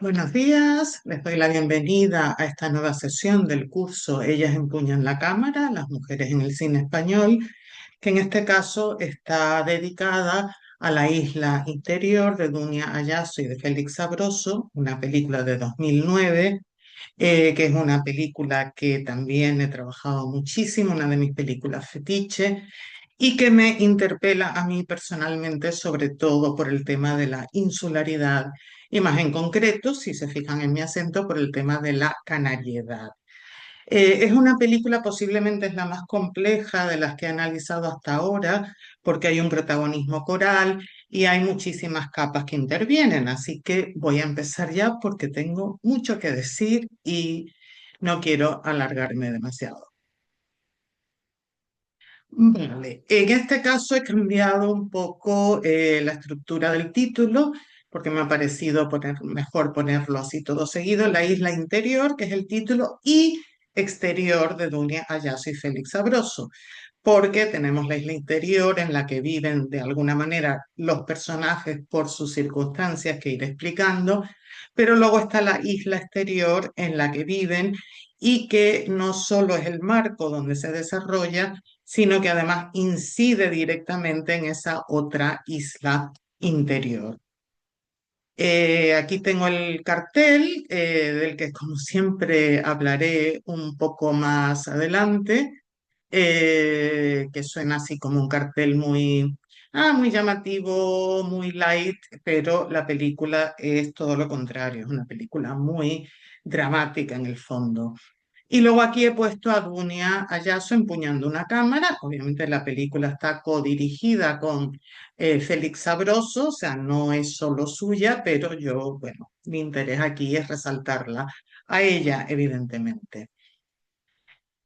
Buenos días, les doy la bienvenida a esta nueva sesión del curso Ellas empuñan la cámara, las mujeres en el cine español, que en este caso está dedicada a la isla interior de Dunia Ayazo y de Félix Sabroso, una película de 2009, que es una película que también he trabajado muchísimo, una de mis películas fetiche, y que me interpela a mí personalmente, sobre todo por el tema de la insularidad y más en concreto, si se fijan en mi acento, por el tema de la canariedad. Es una película, posiblemente es la más compleja de las que he analizado hasta ahora, porque hay un protagonismo coral y hay muchísimas capas que intervienen. Así que voy a empezar ya porque tengo mucho que decir y no quiero alargarme demasiado. Vale, en este caso he cambiado un poco la estructura del título porque me ha parecido mejor ponerlo así todo seguido, La isla interior, que es el título, y exterior de Dunia Ayazo y Félix Sabroso, porque tenemos la isla interior en la que viven de alguna manera los personajes por sus circunstancias que iré explicando, pero luego está la isla exterior en la que viven y que no solo es el marco donde se desarrolla, sino que además incide directamente en esa otra isla interior. Aquí tengo el cartel, del que como siempre hablaré un poco más adelante, que suena así como un cartel muy llamativo, muy light, pero la película es todo lo contrario, es una película muy dramática en el fondo. Y luego aquí he puesto a Dunia Ayaso empuñando una cámara. Obviamente la película está codirigida con Félix Sabroso, o sea, no es solo suya, pero yo, bueno, mi interés aquí es resaltarla a ella, evidentemente.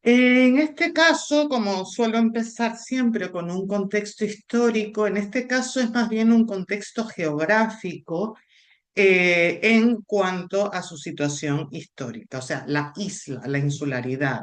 En este caso, como suelo empezar siempre con un contexto histórico, en este caso es más bien un contexto geográfico en cuanto a su situación histórica, o sea, la isla, la insularidad.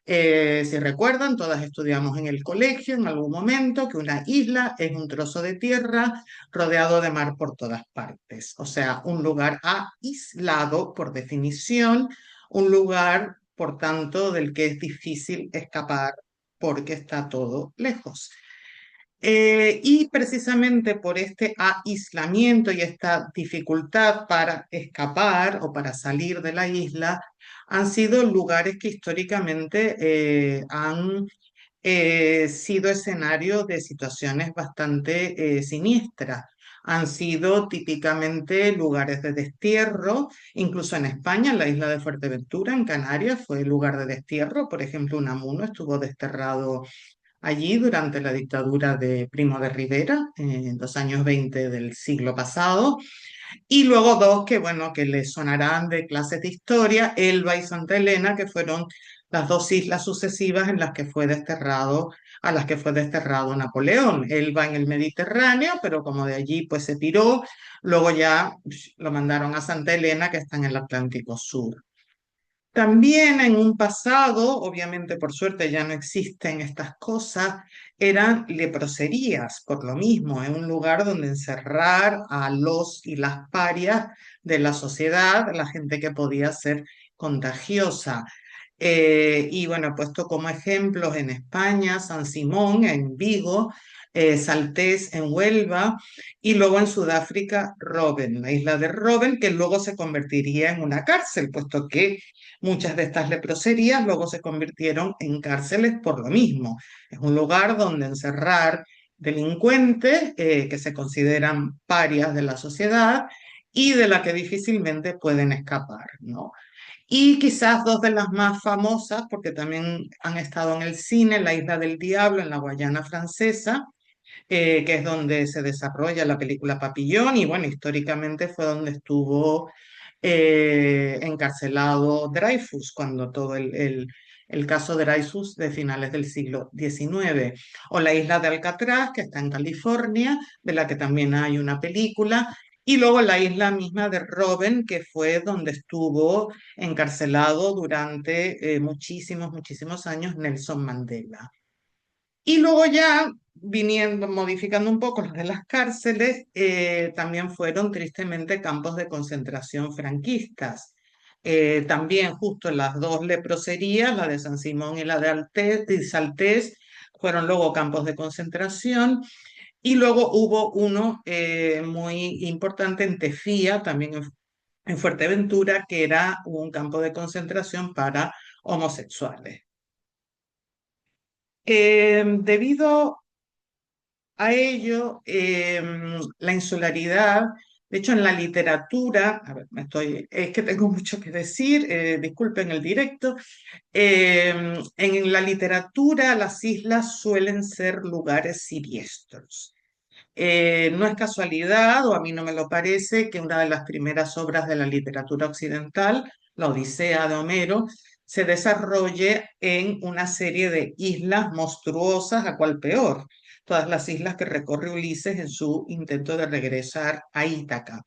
Si recuerdan, todas estudiamos en el colegio en algún momento que una isla es un trozo de tierra rodeado de mar por todas partes, o sea, un lugar aislado por definición, un lugar, por tanto, del que es difícil escapar porque está todo lejos. Y precisamente por este aislamiento y esta dificultad para escapar o para salir de la isla, han sido lugares que históricamente han sido escenario de situaciones bastante siniestras. Han sido típicamente lugares de destierro, incluso en España, en la isla de Fuerteventura, en Canarias, fue lugar de destierro. Por ejemplo, Unamuno estuvo desterrado allí durante la dictadura de Primo de Rivera, en los años 20 del siglo pasado. Y luego dos que, bueno, que les sonarán de clases de historia, Elba y Santa Elena, que fueron las dos islas sucesivas en las que fue desterrado, a las que fue desterrado Napoleón. Elba en el Mediterráneo, pero como de allí pues se piró, luego ya lo mandaron a Santa Elena, que está en el Atlántico Sur. También en un pasado, obviamente por suerte ya no existen estas cosas, eran leproserías, por lo mismo, en un lugar donde encerrar a los y las parias de la sociedad, la gente que podía ser contagiosa. Y bueno, he puesto como ejemplos en España, San Simón, en Vigo, Saltés, en Huelva, y luego en Sudáfrica, Robben, la isla de Robben, que luego se convertiría en una cárcel, puesto que muchas de estas leproserías luego se convirtieron en cárceles por lo mismo. Es un lugar donde encerrar delincuentes que se consideran parias de la sociedad y de la que difícilmente pueden escapar, ¿no? Y quizás dos de las más famosas, porque también han estado en el cine, La Isla del Diablo en la Guayana Francesa, que es donde se desarrolla la película Papillón, y bueno, históricamente fue donde estuvo encarcelado Dreyfus, cuando todo el caso Dreyfus de finales del siglo XIX, o la isla de Alcatraz, que está en California, de la que también hay una película, y luego la isla misma de Robben, que fue donde estuvo encarcelado durante muchísimos años Nelson Mandela. Y luego ya viniendo, modificando un poco los de las cárceles, también fueron tristemente campos de concentración franquistas. También justo las dos leproserías, la de San Simón y la de Saltés, fueron luego campos de concentración. Y luego hubo uno muy importante en Tefía, también en Fuerteventura, que era un campo de concentración para homosexuales. Debido a ello, la insularidad, de hecho en la literatura, a ver, es que tengo mucho que decir, disculpen el directo, en la literatura las islas suelen ser lugares siniestros. No es casualidad, o a mí no me lo parece, que una de las primeras obras de la literatura occidental, la Odisea de Homero, se desarrolle en una serie de islas monstruosas, a cual peor, todas las islas que recorre Ulises en su intento de regresar a Ítaca.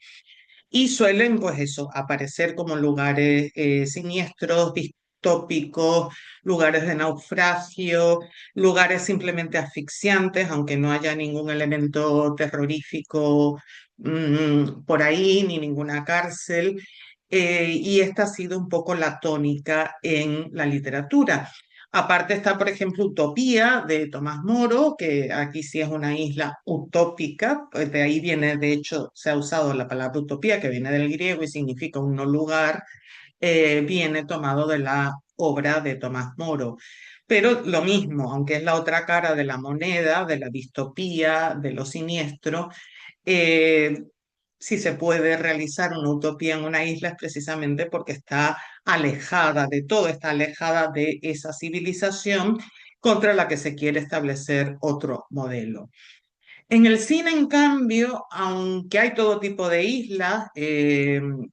Y suelen, pues eso, aparecer como lugares siniestros, distópicos, lugares de naufragio, lugares simplemente asfixiantes, aunque no haya ningún elemento terrorífico por ahí, ni ninguna cárcel. Y esta ha sido un poco la tónica en la literatura. Aparte está, por ejemplo, Utopía de Tomás Moro, que aquí sí es una isla utópica, pues de ahí viene, de hecho, se ha usado la palabra utopía, que viene del griego y significa un no lugar, viene tomado de la obra de Tomás Moro. Pero lo mismo, aunque es la otra cara de la moneda, de la distopía, de lo siniestro, eh, si se puede realizar una utopía en una isla es precisamente porque está alejada de todo, está alejada de esa civilización contra la que se quiere establecer otro modelo. En el cine, en cambio, aunque hay todo tipo de islas,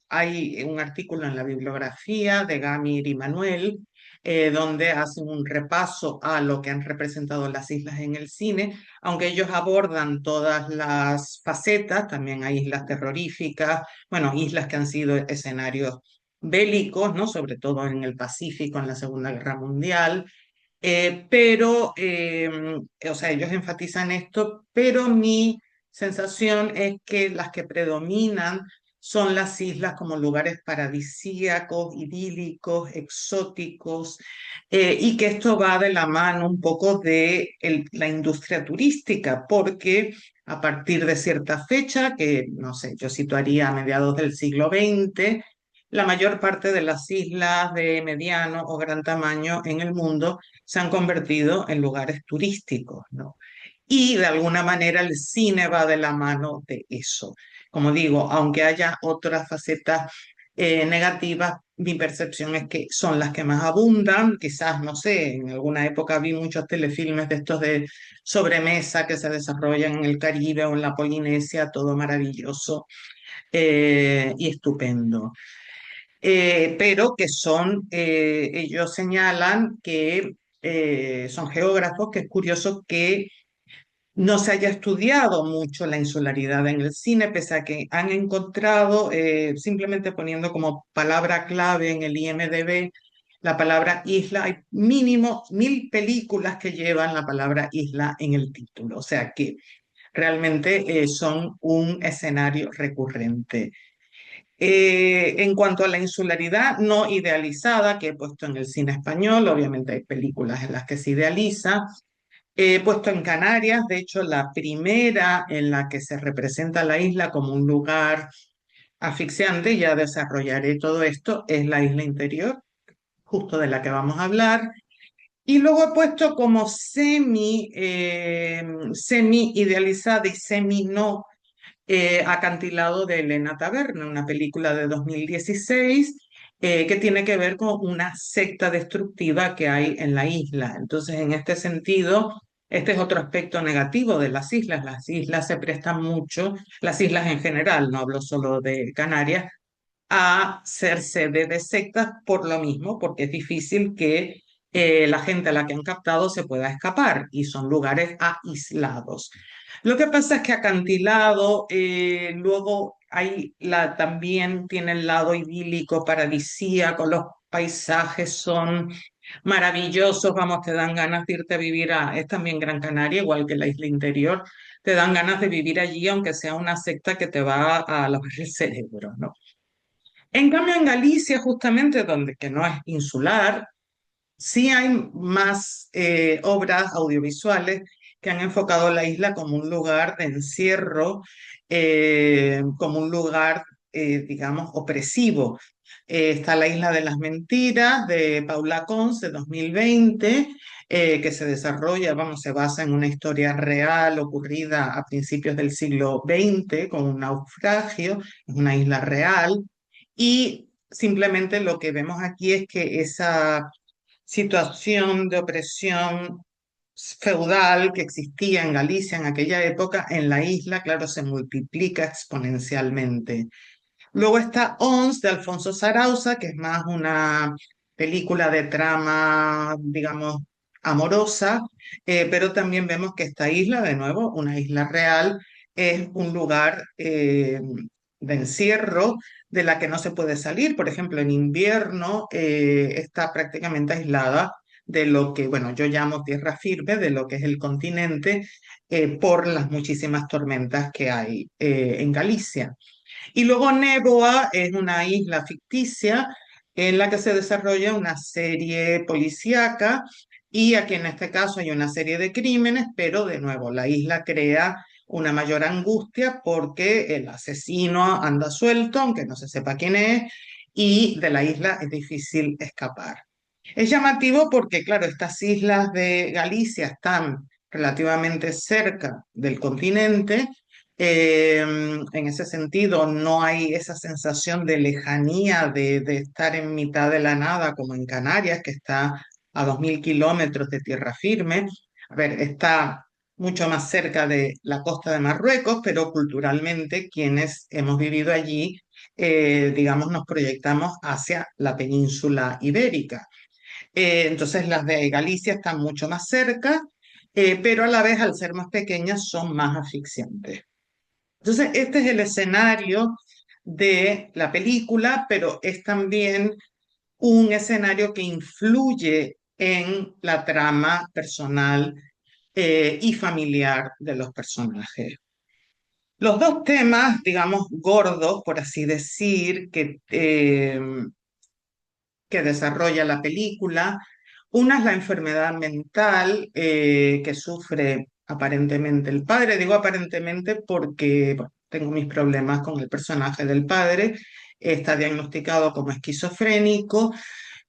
hay un artículo en la bibliografía de Gamir y Manuel, donde hacen un repaso a lo que han representado las islas en el cine, aunque ellos abordan todas las facetas, también hay islas terroríficas, bueno, islas que han sido escenarios bélicos, ¿no? Sobre todo en el Pacífico, en la Segunda Guerra Mundial, o sea, ellos enfatizan esto, pero mi sensación es que las que predominan son las islas como lugares paradisíacos, idílicos, exóticos, y que esto va de la mano un poco de la industria turística, porque a partir de cierta fecha, que no sé, yo situaría a mediados del siglo XX, la mayor parte de las islas de mediano o gran tamaño en el mundo se han convertido en lugares turísticos, ¿no? Y de alguna manera el cine va de la mano de eso. Como digo, aunque haya otras facetas negativas, mi percepción es que son las que más abundan. Quizás, no sé, en alguna época vi muchos telefilmes de estos de sobremesa que se desarrollan en el Caribe o en la Polinesia, todo maravilloso y estupendo, pero que son, ellos señalan que son geógrafos, que es curioso que no se haya estudiado mucho la insularidad en el cine, pese a que han encontrado, simplemente poniendo como palabra clave en el IMDb, la palabra isla, hay mínimo 1000 películas que llevan la palabra isla en el título, o sea que realmente son un escenario recurrente. En cuanto a la insularidad no idealizada que he puesto en el cine español, obviamente hay películas en las que se idealiza. He puesto en Canarias, de hecho, la primera en la que se representa la isla como un lugar asfixiante, ya desarrollaré todo esto, es la isla interior, justo de la que vamos a hablar. Y luego he puesto como semi idealizada y semi no Acantilado de Elena Taberna, una película de 2016 que tiene que ver con una secta destructiva que hay en la isla. Entonces, en este sentido, este es otro aspecto negativo de las islas. Las islas se prestan mucho, las islas en general, no hablo solo de Canarias, a ser sede de sectas por lo mismo, porque es difícil que la gente a la que han captado se pueda escapar y son lugares aislados. Lo que pasa es que acantilado, luego también tiene el lado idílico, paradisíaco, los paisajes son maravillosos, vamos, te dan ganas de irte a vivir es también Gran Canaria, igual que la isla interior, te dan ganas de vivir allí, aunque sea una secta que te va a lavar el cerebro, ¿no? En cambio, en Galicia, justamente, donde que no es insular, sí hay más obras audiovisuales que han enfocado la isla como un lugar de encierro, como un lugar, digamos, opresivo. Está la Isla de las Mentiras de Paula Cons de 2020, que se desarrolla, vamos, se basa en una historia real ocurrida a principios del siglo XX con un naufragio, es una isla real, y simplemente lo que vemos aquí es que esa situación de opresión feudal que existía en Galicia en aquella época, en la isla, claro, se multiplica exponencialmente. Luego está Ons de Alfonso Sarauza, que es más una película de trama, digamos, amorosa, pero también vemos que esta isla, de nuevo, una isla real, es un lugar de encierro de la que no se puede salir. Por ejemplo, en invierno está prácticamente aislada de lo que, bueno, yo llamo tierra firme, de lo que es el continente, por las muchísimas tormentas que hay en Galicia. Y luego Néboa es una isla ficticia en la que se desarrolla una serie policíaca y aquí en este caso hay una serie de crímenes, pero de nuevo la isla crea una mayor angustia porque el asesino anda suelto, aunque no se sepa quién es, y de la isla es difícil escapar. Es llamativo porque, claro, estas islas de Galicia están relativamente cerca del continente, en ese sentido, no hay esa sensación de lejanía, de estar en mitad de la nada, como en Canarias, que está a 2000 kilómetros de tierra firme. A ver, está mucho más cerca de la costa de Marruecos, pero culturalmente quienes hemos vivido allí, digamos, nos proyectamos hacia la península ibérica. Entonces las de Galicia están mucho más cerca, pero a la vez, al ser más pequeñas, son más asfixiantes. Entonces, este es el escenario de la película, pero es también un escenario que influye en la trama personal y familiar de los personajes. Los dos temas, digamos, gordos, por así decir, que desarrolla la película. Una es la enfermedad mental que sufre aparentemente el padre. Digo aparentemente porque bueno, tengo mis problemas con el personaje del padre. Está diagnosticado como esquizofrénico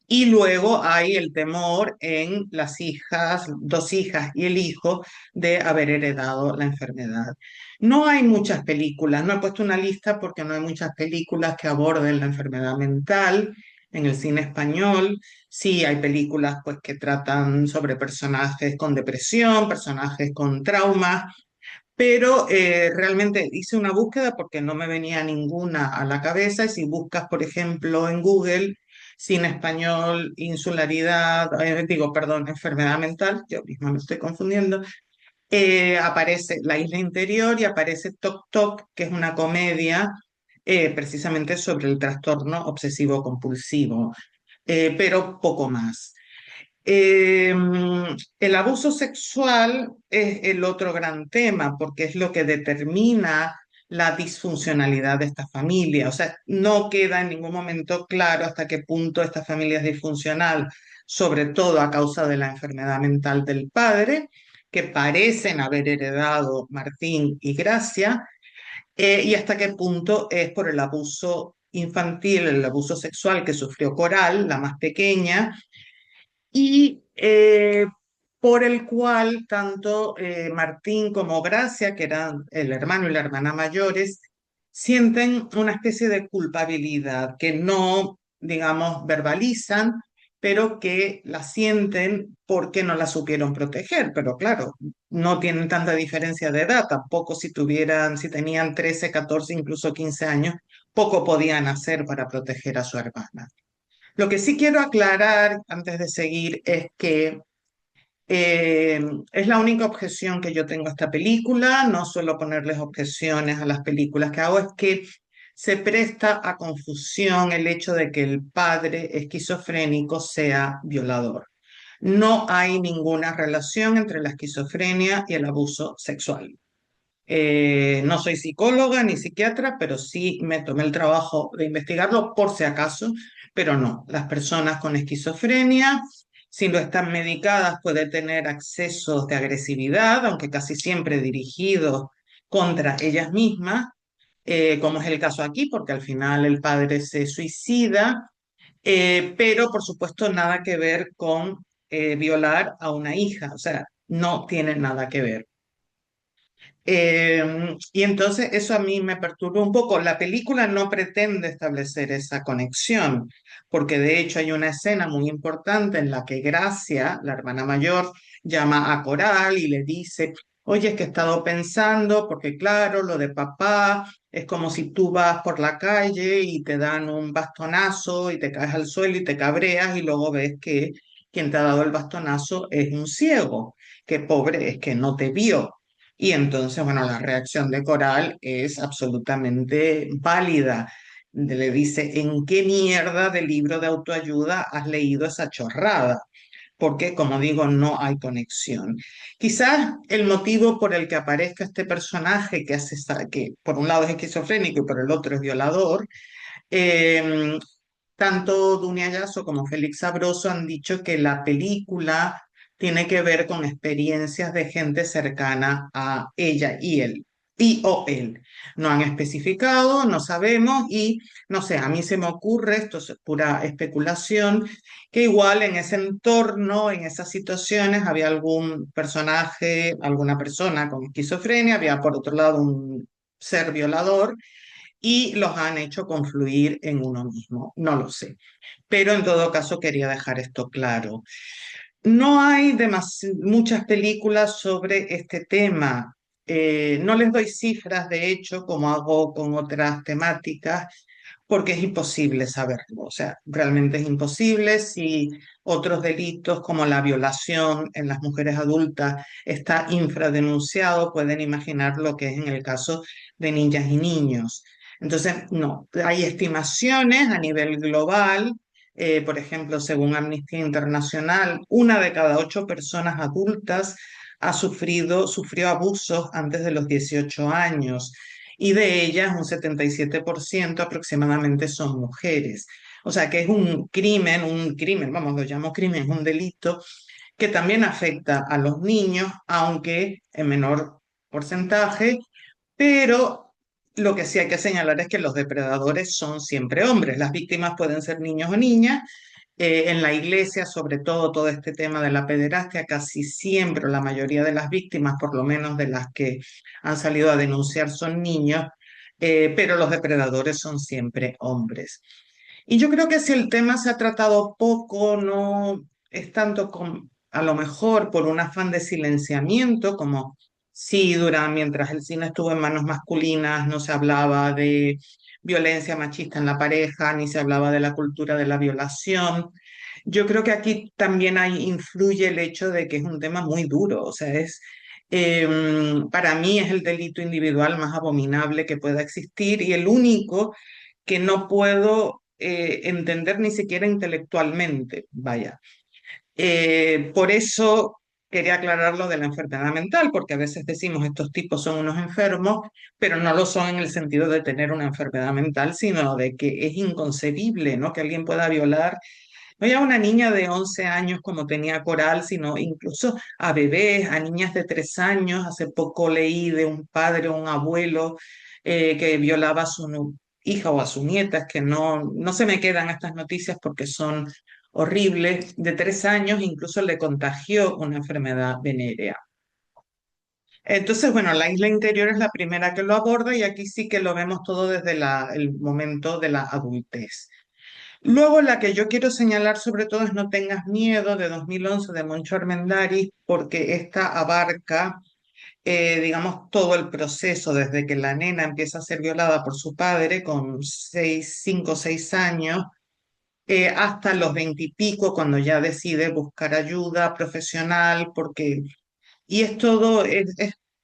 y luego hay el temor en las hijas, dos hijas y el hijo de haber heredado la enfermedad. No hay muchas películas, no he puesto una lista porque no hay muchas películas que aborden la enfermedad mental en el cine español. Sí hay películas pues que tratan sobre personajes con depresión, personajes con traumas, pero realmente hice una búsqueda porque no me venía ninguna a la cabeza y si buscas, por ejemplo, en Google, cine español, insularidad, digo, perdón, enfermedad mental, yo misma me estoy confundiendo, aparece La Isla Interior y aparece Toc Toc, que es una comedia precisamente sobre el trastorno obsesivo compulsivo, pero poco más. Eh, el abuso sexual es el otro gran tema porque es lo que determina la disfuncionalidad de esta familia. O sea, no queda en ningún momento claro hasta qué punto esta familia es disfuncional, sobre todo a causa de la enfermedad mental del padre, que parecen haber heredado Martín y Gracia, y hasta qué punto es por el abuso infantil, el abuso sexual que sufrió Coral, la más pequeña, y por el cual tanto Martín como Gracia, que eran el hermano y la hermana mayores, sienten una especie de culpabilidad que no, digamos, verbalizan, pero que la sienten porque no la supieron proteger. Pero claro, no tienen tanta diferencia de edad, tampoco si tuvieran, si tenían 13, 14, incluso 15 años, poco podían hacer para proteger a su hermana. Lo que sí quiero aclarar antes de seguir es que es la única objeción que yo tengo a esta película. No suelo ponerles objeciones a las películas que hago, es que se presta a confusión el hecho de que el padre esquizofrénico sea violador. No hay ninguna relación entre la esquizofrenia y el abuso sexual. No soy psicóloga ni psiquiatra, pero sí me tomé el trabajo de investigarlo por si acaso, pero no, las personas con esquizofrenia, si no están medicadas, pueden tener accesos de agresividad, aunque casi siempre dirigidos contra ellas mismas, como es el caso aquí, porque al final el padre se suicida, pero por supuesto nada que ver con violar a una hija, o sea, no tiene nada que ver. Y entonces eso a mí me perturbó un poco. La película no pretende establecer esa conexión, porque de hecho hay una escena muy importante en la que Gracia, la hermana mayor, llama a Coral y le dice, oye, es que he estado pensando, porque claro, lo de papá es como si tú vas por la calle y te dan un bastonazo y te caes al suelo y te cabreas y luego ves que quien te ha dado el bastonazo es un ciego, que pobre es que no te vio. Y entonces, bueno, la reacción de Coral es absolutamente válida. Le dice, ¿en qué mierda de libro de autoayuda has leído esa chorrada? Porque, como digo, no hay conexión. Quizás el motivo por el que aparezca este personaje que hace, que por un lado es esquizofrénico y por el otro es violador, eh, tanto Dunia Yasso como Félix Sabroso han dicho que la película tiene que ver con experiencias de gente cercana a ella y él, y o él. No han especificado, no sabemos, y no sé, a mí se me ocurre, esto es pura especulación, que igual en ese entorno, en esas situaciones, había algún personaje, alguna persona con esquizofrenia, había por otro lado un ser violador y los han hecho confluir en uno mismo. No lo sé. Pero en todo caso quería dejar esto claro. No hay muchas películas sobre este tema. No les doy cifras, de hecho, como hago con otras temáticas, porque es imposible saberlo. O sea, realmente es imposible. Si otros delitos como la violación en las mujeres adultas está infradenunciado, pueden imaginar lo que es en el caso de niñas y niños. Entonces, no, hay estimaciones a nivel global. Por ejemplo, según Amnistía Internacional, 1 de cada 8 personas adultas sufrió abusos antes de los 18 años y de ellas un 77% aproximadamente son mujeres. O sea que es un crimen, vamos, lo llamo crimen, es un delito que también afecta a los niños, aunque en menor porcentaje, pero lo que sí hay que señalar es que los depredadores son siempre hombres. Las víctimas pueden ser niños o niñas. En la iglesia, sobre todo este tema de la pederastia, casi siempre la mayoría de las víctimas, por lo menos de las que han salido a denunciar, son niños, pero los depredadores son siempre hombres. Y yo creo que si el tema se ha tratado poco, no es tanto a lo mejor por un afán de silenciamiento, como si mientras el cine estuvo en manos masculinas, no se hablaba de violencia machista en la pareja, ni se hablaba de la cultura de la violación. Yo creo que aquí también influye el hecho de que es un tema muy duro, o sea, para mí es el delito individual más abominable que pueda existir y el único que no puedo entender ni siquiera intelectualmente, vaya. Por eso quería aclarar lo de la enfermedad mental, porque a veces decimos estos tipos son unos enfermos, pero no lo son en el sentido de tener una enfermedad mental, sino de que es inconcebible, ¿no? Que alguien pueda violar no ya a una niña de 11 años como tenía Coral, sino incluso a bebés, a niñas de 3 años. Hace poco leí de un padre o un abuelo que violaba a su hija o a su nieta, es que no se me quedan estas noticias porque son horribles, de 3 años, incluso le contagió una enfermedad venérea. Entonces, bueno, la isla interior es la primera que lo aborda y aquí sí que lo vemos todo desde el momento de la adultez. Luego la que yo quiero señalar sobre todo es No tengas miedo de 2011 de Moncho Armendáriz porque esta abarca, digamos, todo el proceso desde que la nena empieza a ser violada por su padre con 5 o 6 años hasta los 20 y pico cuando ya decide buscar ayuda profesional porque, y es todo, es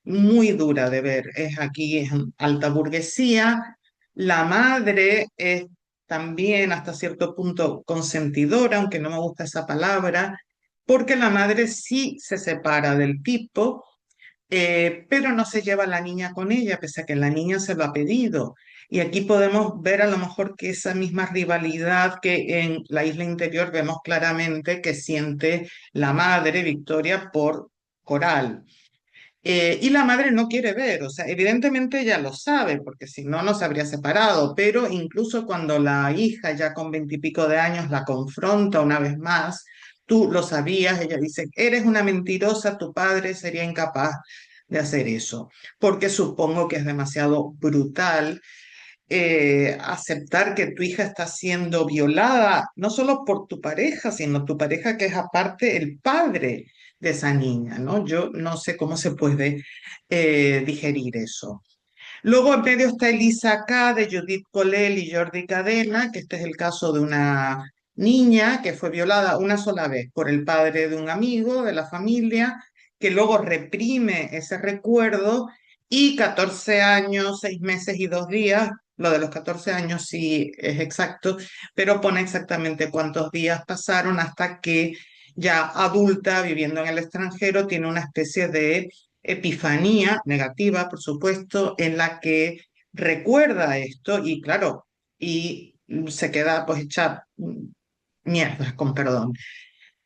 muy dura de ver, es aquí, es alta burguesía La madre es también hasta cierto punto consentidora, aunque no me gusta esa palabra, porque la madre sí se separa del tipo, pero no se lleva a la niña con ella, pese a que la niña se lo ha pedido. Y aquí podemos ver a lo mejor que esa misma rivalidad que en la isla interior vemos claramente que siente la madre, Victoria, por Coral. Y la madre no quiere ver, o sea, evidentemente ella lo sabe, porque si no, no se habría separado, pero incluso cuando la hija, ya con 20 y pico de años, la confronta una vez más, tú lo sabías, ella dice, eres una mentirosa, tu padre sería incapaz de hacer eso, porque supongo que es demasiado brutal aceptar que tu hija está siendo violada, no solo por tu pareja, sino tu pareja que es aparte el padre de esa niña, ¿no? Yo no sé cómo se puede digerir eso. Luego en medio está Elisa K. de Judith Colel y Jordi Cadena, que este es el caso de una niña que fue violada una sola vez por el padre de un amigo de la familia, que luego reprime ese recuerdo y 14 años, 6 meses y 2 días, lo de los 14 años sí es exacto, pero pone exactamente cuántos días pasaron hasta que ya adulta, viviendo en el extranjero, tiene una especie de epifanía negativa, por supuesto, en la que recuerda esto y claro, y se queda pues hecha mierda, con perdón.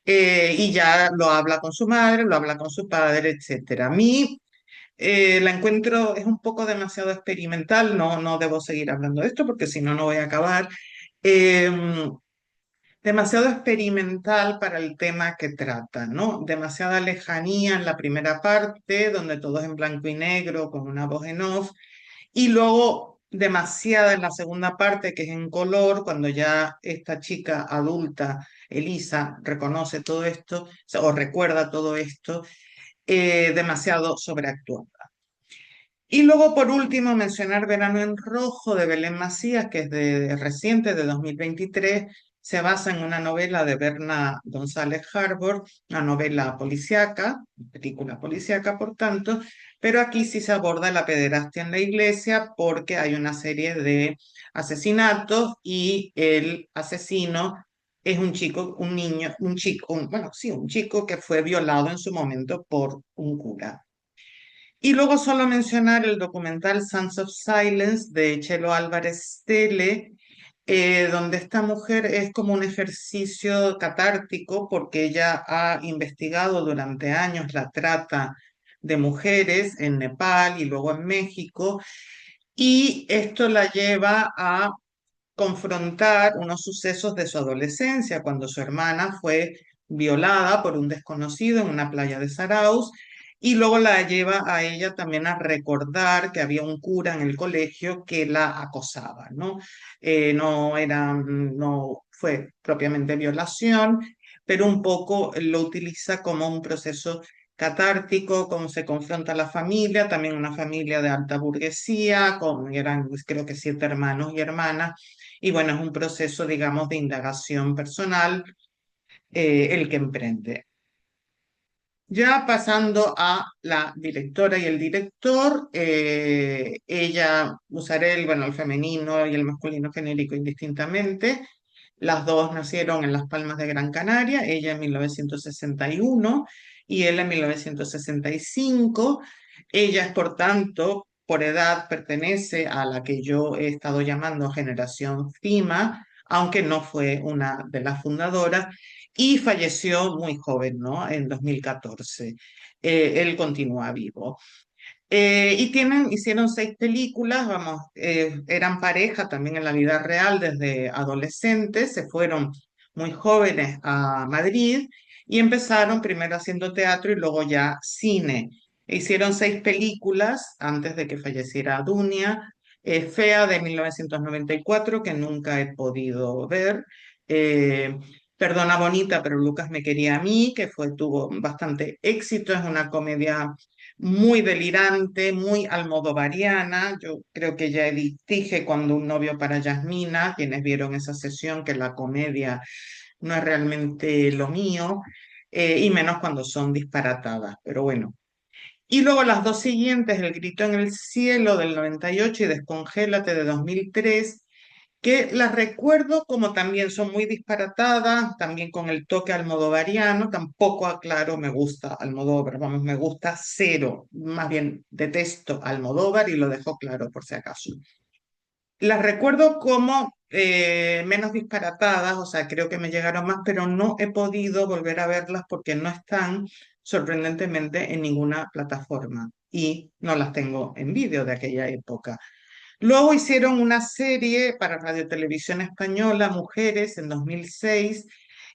Y ya lo habla con su madre, lo habla con su padre, etcétera. A mí la encuentro, es un poco demasiado experimental, no, no debo seguir hablando de esto porque si no, no voy a acabar. Eh, Demasiado experimental para el tema que trata, ¿no? Demasiada lejanía en la primera parte, donde todo es en blanco y negro, con una voz en off, y luego demasiada en la segunda parte, que es en color, cuando ya esta chica adulta, Elisa, reconoce todo esto, o recuerda todo esto, demasiado sobreactuada. Y luego, por último, mencionar Verano en Rojo de Belén Macías, que es de reciente, de 2023. Se basa en una novela de Berna González Harbor, una novela policíaca, película policíaca, por tanto, pero aquí sí se aborda la pederastia en la iglesia porque hay una serie de asesinatos y el asesino es un chico, un niño, un chico, bueno, sí, un chico que fue violado en su momento por un cura. Y luego solo mencionar el documental Sons of Silence de Chelo Álvarez Tele, donde esta mujer es como un ejercicio catártico porque ella ha investigado durante años la trata de mujeres en Nepal y luego en México, y esto la lleva a confrontar unos sucesos de su adolescencia, cuando su hermana fue violada por un desconocido en una playa de Zarauz, y luego la lleva a ella también a recordar que había un cura en el colegio que la acosaba, ¿no? No era, no fue propiamente violación, pero un poco lo utiliza como un proceso catártico, cómo se confronta a la familia, también una familia de alta burguesía, con, eran pues, creo que 7 hermanos y hermanas, y bueno, es un proceso, digamos, de indagación personal el que emprende. Ya pasando a la directora y el director, ella usaré bueno, el femenino y el masculino genérico indistintamente. Las dos nacieron en Las Palmas de Gran Canaria, ella en 1961 y él en 1965. Ella es, por tanto, por edad pertenece a la que yo he estado llamando generación FIMA, aunque no fue una de las fundadoras, y falleció muy joven, ¿no? En 2014. Él continúa vivo. Y hicieron 6 películas, vamos, eran pareja también en la vida real desde adolescentes, se fueron muy jóvenes a Madrid y empezaron primero haciendo teatro y luego ya cine. Hicieron 6 películas antes de que falleciera Dunia, Fea de 1994, que nunca he podido ver, eh, Perdona Bonita, pero Lucas me quería a mí, que tuvo bastante éxito, es una comedia muy delirante, muy almodovariana. Yo creo que ya dije cuando un novio para Yasmina, quienes vieron esa sesión, que la comedia no es realmente lo mío, y menos cuando son disparatadas. Pero bueno, Y luego las dos siguientes, El grito en el cielo del 98 y Descongélate de 2003, que las recuerdo como también son muy disparatadas, también con el toque almodovariano, tampoco aclaro, me gusta Almodóvar, vamos, me gusta cero, más bien detesto Almodóvar y lo dejo claro por si acaso. Las recuerdo como menos disparatadas, o sea, creo que me llegaron más, pero no he podido volver a verlas porque no están, sorprendentemente, en ninguna plataforma y no las tengo en vídeo de aquella época. Luego hicieron una serie para Radio Televisión Española, Mujeres, en 2006,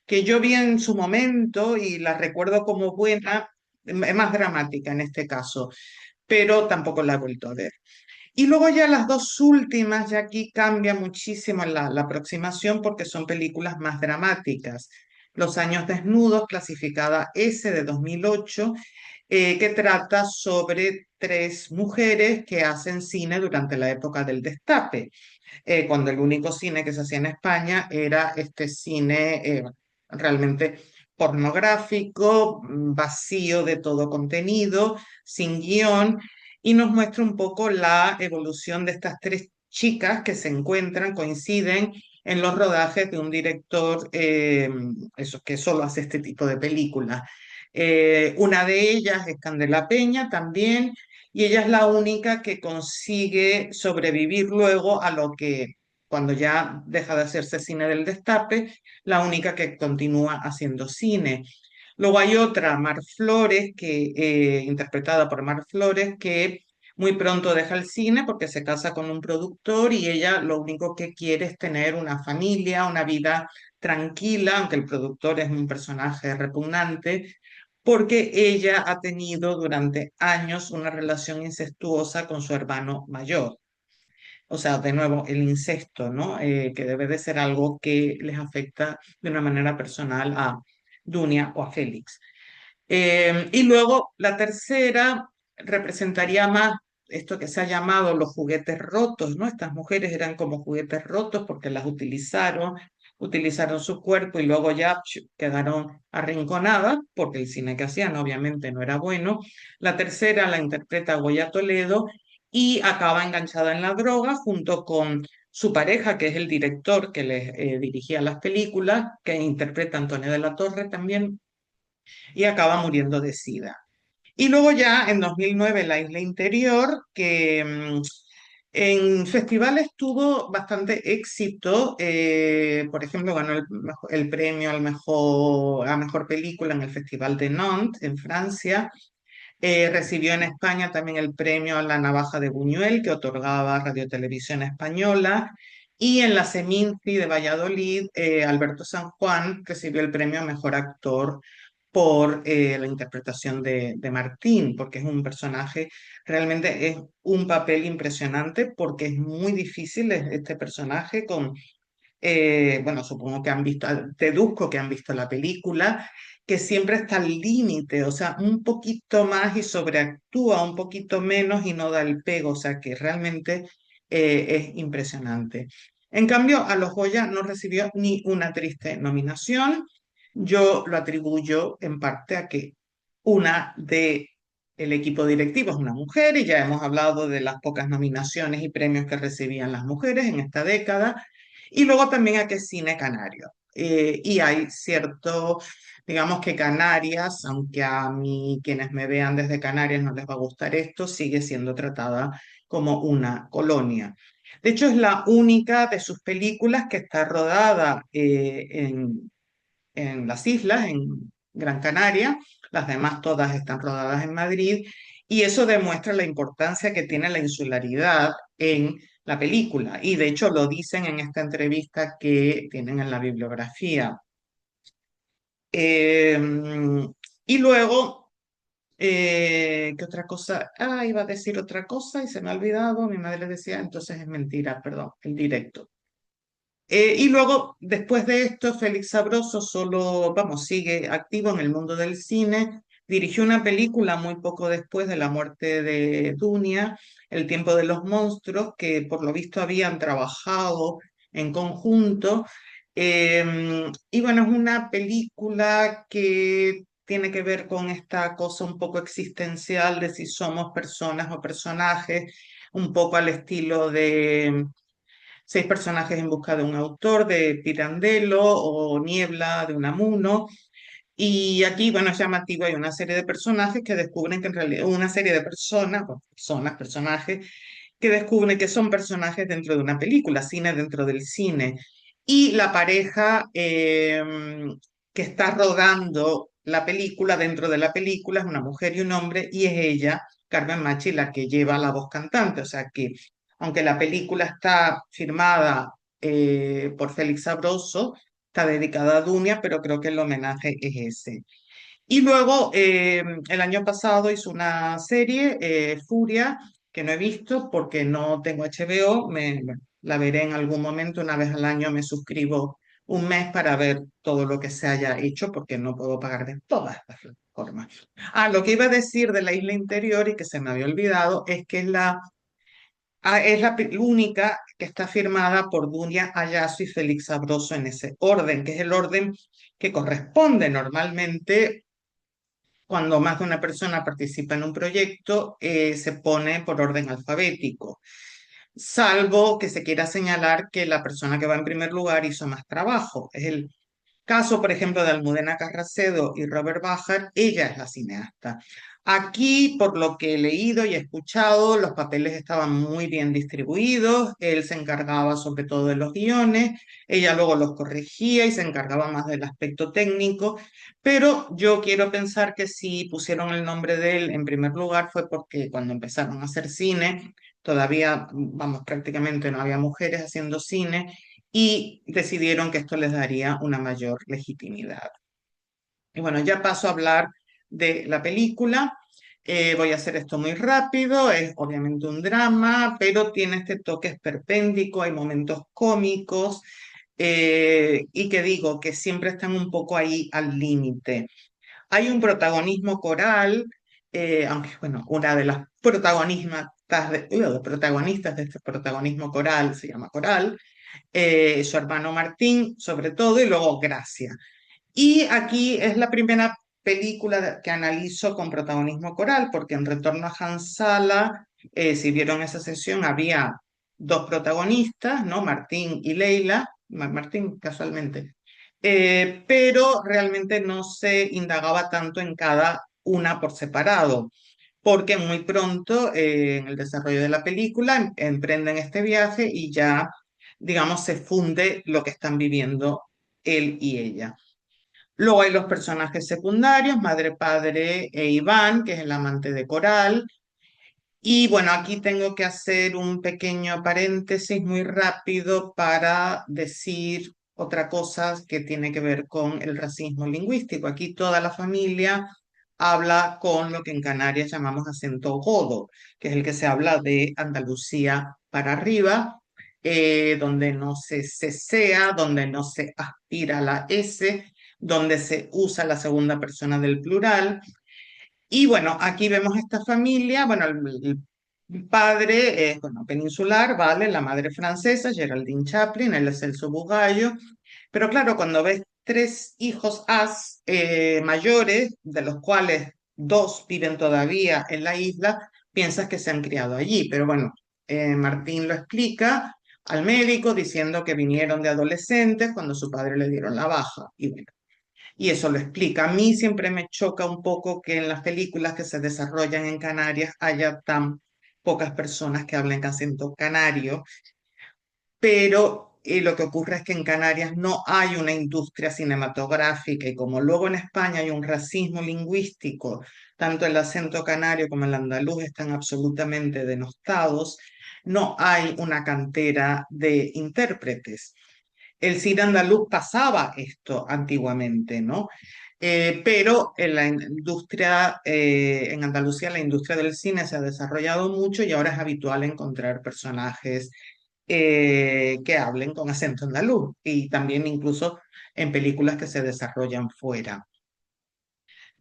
que yo vi en su momento y la recuerdo como buena, más dramática en este caso, pero tampoco la he vuelto a ver. Y luego ya las dos últimas, ya aquí cambia muchísimo la aproximación porque son películas más dramáticas. Los años desnudos, clasificada S de 2008, que trata sobre tres mujeres que hacen cine durante la época del Destape, cuando el único cine que se hacía en España era este cine realmente pornográfico, vacío de todo contenido, sin guión, y nos muestra un poco la evolución de estas tres chicas que se encuentran, coinciden en los rodajes de un director eso, que solo hace este tipo de películas. Una de ellas es Candela Peña también, y ella es la única que consigue sobrevivir luego a lo que, cuando ya deja de hacerse cine del Destape, la única que continúa haciendo cine. Luego hay otra, Mar Flores, interpretada por Mar Flores, que muy pronto deja el cine porque se casa con un productor y ella lo único que quiere es tener una familia, una vida tranquila, aunque el productor es un personaje repugnante, porque ella ha tenido durante años una relación incestuosa con su hermano mayor. O sea, de nuevo, el incesto, ¿no? Que debe de ser algo que les afecta de una manera personal a Dunia o a Félix. Y luego la tercera representaría más esto que se ha llamado los juguetes rotos, ¿no? Estas mujeres eran como juguetes rotos porque las utilizaron su cuerpo y luego ya quedaron arrinconadas porque el cine que hacían obviamente no era bueno. La tercera la interpreta Goya Toledo y acaba enganchada en la droga junto con su pareja, que es el director que les dirigía las películas, que interpreta Antonio de la Torre también, y acaba muriendo de SIDA. Y luego ya en 2009 La Isla Interior, que en festivales tuvo bastante éxito. Por ejemplo, ganó el premio a mejor película en el Festival de Nantes, en Francia. Recibió en España también el premio a la Navaja de Buñuel, que otorgaba Radio Televisión Española. Y en la Seminci de Valladolid, Alberto San Juan recibió el premio a Mejor Actor por la interpretación de Martín, porque es un personaje, realmente es un papel impresionante, porque es muy difícil este personaje con bueno, supongo que han visto, deduzco que han visto la película, que siempre está al límite, o sea, un poquito más y sobreactúa un poquito menos y no da el pego, o sea, que realmente es impresionante. En cambio, a los Goya no recibió ni una triste nominación. Yo lo atribuyo en parte a que una de el equipo directivo es una mujer y ya hemos hablado de las pocas nominaciones y premios que recibían las mujeres en esta década y luego también a que es cine canario. Y hay cierto, digamos que Canarias, aunque a mí quienes me vean desde Canarias no les va a gustar esto, sigue siendo tratada como una colonia. De hecho, es la única de sus películas que está rodada en las islas, en Gran Canaria. Las demás todas están rodadas en Madrid. Y eso demuestra la importancia que tiene la insularidad en la película. Y de hecho lo dicen en esta entrevista que tienen en la bibliografía. Eh, y luego, ¿qué otra cosa? Ah, iba a decir otra cosa y se me ha olvidado. Mi madre decía, entonces es mentira, perdón, el directo. Y luego, después de esto, Félix Sabroso solo, vamos, sigue activo en el mundo del cine. Dirigió una película muy poco después de la muerte de Dunia, El tiempo de los monstruos, que por lo visto habían trabajado en conjunto. Y bueno, es una película que tiene que ver con esta cosa un poco existencial de si somos personas o personajes, un poco al estilo de Seis personajes en busca de un autor de Pirandello o Niebla de Unamuno. Y aquí, bueno, es llamativo, hay una serie de personajes que descubren que en realidad, una serie de personas, bueno, personas, personajes, que descubren que son personajes dentro de una película, cine dentro del cine. Y la pareja que está rodando la película dentro de la película es una mujer y un hombre, y es ella, Carmen Machi, la que lleva la voz cantante. O sea que, aunque la película está firmada por Félix Sabroso, está dedicada a Dunia, pero creo que el homenaje es ese. Y luego, el año pasado hizo una serie, Furia, que no he visto porque no tengo HBO. Bueno, la veré en algún momento, una vez al año me suscribo un mes para ver todo lo que se haya hecho, porque no puedo pagar de todas las plataformas. Ah, lo que iba a decir de la Isla Interior y que se me había olvidado es que es la única que está firmada por Dunia Ayazo y Félix Sabroso en ese orden, que es el orden que corresponde normalmente cuando más de una persona participa en un proyecto. Se pone por orden alfabético, salvo que se quiera señalar que la persona que va en primer lugar hizo más trabajo. Es el caso, por ejemplo, de Almudena Carracedo y Robert Bajar. Ella es la cineasta. Aquí, por lo que he leído y escuchado, los papeles estaban muy bien distribuidos. Él se encargaba sobre todo de los guiones, ella luego los corregía y se encargaba más del aspecto técnico. Pero yo quiero pensar que si pusieron el nombre de él en primer lugar fue porque cuando empezaron a hacer cine, todavía, vamos, prácticamente no había mujeres haciendo cine, y decidieron que esto les daría una mayor legitimidad. Y bueno, ya paso a hablar de la película. Voy a hacer esto muy rápido. Es obviamente un drama, pero tiene este toque esperpéntico, hay momentos cómicos, y que digo que siempre están un poco ahí al límite. Hay un protagonismo coral, aunque bueno, una de las protagonistas de este protagonismo coral se llama Coral, su hermano Martín, sobre todo, y luego Gracia. Y aquí es la primera película que analizo con protagonismo coral, porque en Retorno a Hansala, si vieron esa sesión, había dos protagonistas, ¿no? Martín y Leila, Martín casualmente. Pero realmente no se indagaba tanto en cada una por separado, porque muy pronto, en el desarrollo de la película, emprenden este viaje y ya, digamos, se funde lo que están viviendo él y ella. Luego hay los personajes secundarios, madre, padre e Iván, que es el amante de Coral. Y bueno, aquí tengo que hacer un pequeño paréntesis muy rápido para decir otra cosa que tiene que ver con el racismo lingüístico. Aquí toda la familia habla con lo que en Canarias llamamos acento godo, que es el que se habla de Andalucía para arriba, donde no se cesea, donde no se aspira la S, donde se usa la segunda persona del plural. Y bueno, aquí vemos esta familia. Bueno, el padre es, bueno, peninsular, ¿vale? La madre francesa, Geraldine Chaplin, él es Celso Bugallo. Pero claro, cuando ves tres hijos mayores, de los cuales dos viven todavía en la isla, piensas que se han criado allí. Pero bueno, Martín lo explica al médico diciendo que vinieron de adolescentes cuando su padre le dieron la baja. Y bueno, y eso lo explica. A mí siempre me choca un poco que en las películas que se desarrollan en Canarias haya tan pocas personas que hablen acento canario, pero lo que ocurre es que en Canarias no hay una industria cinematográfica, y como luego en España hay un racismo lingüístico, tanto el acento canario como el andaluz están absolutamente denostados, no hay una cantera de intérpretes. El cine andaluz pasaba esto antiguamente, ¿no? Pero en la industria, en Andalucía, la industria del cine se ha desarrollado mucho y ahora es habitual encontrar personajes que hablen con acento andaluz, y también incluso en películas que se desarrollan fuera.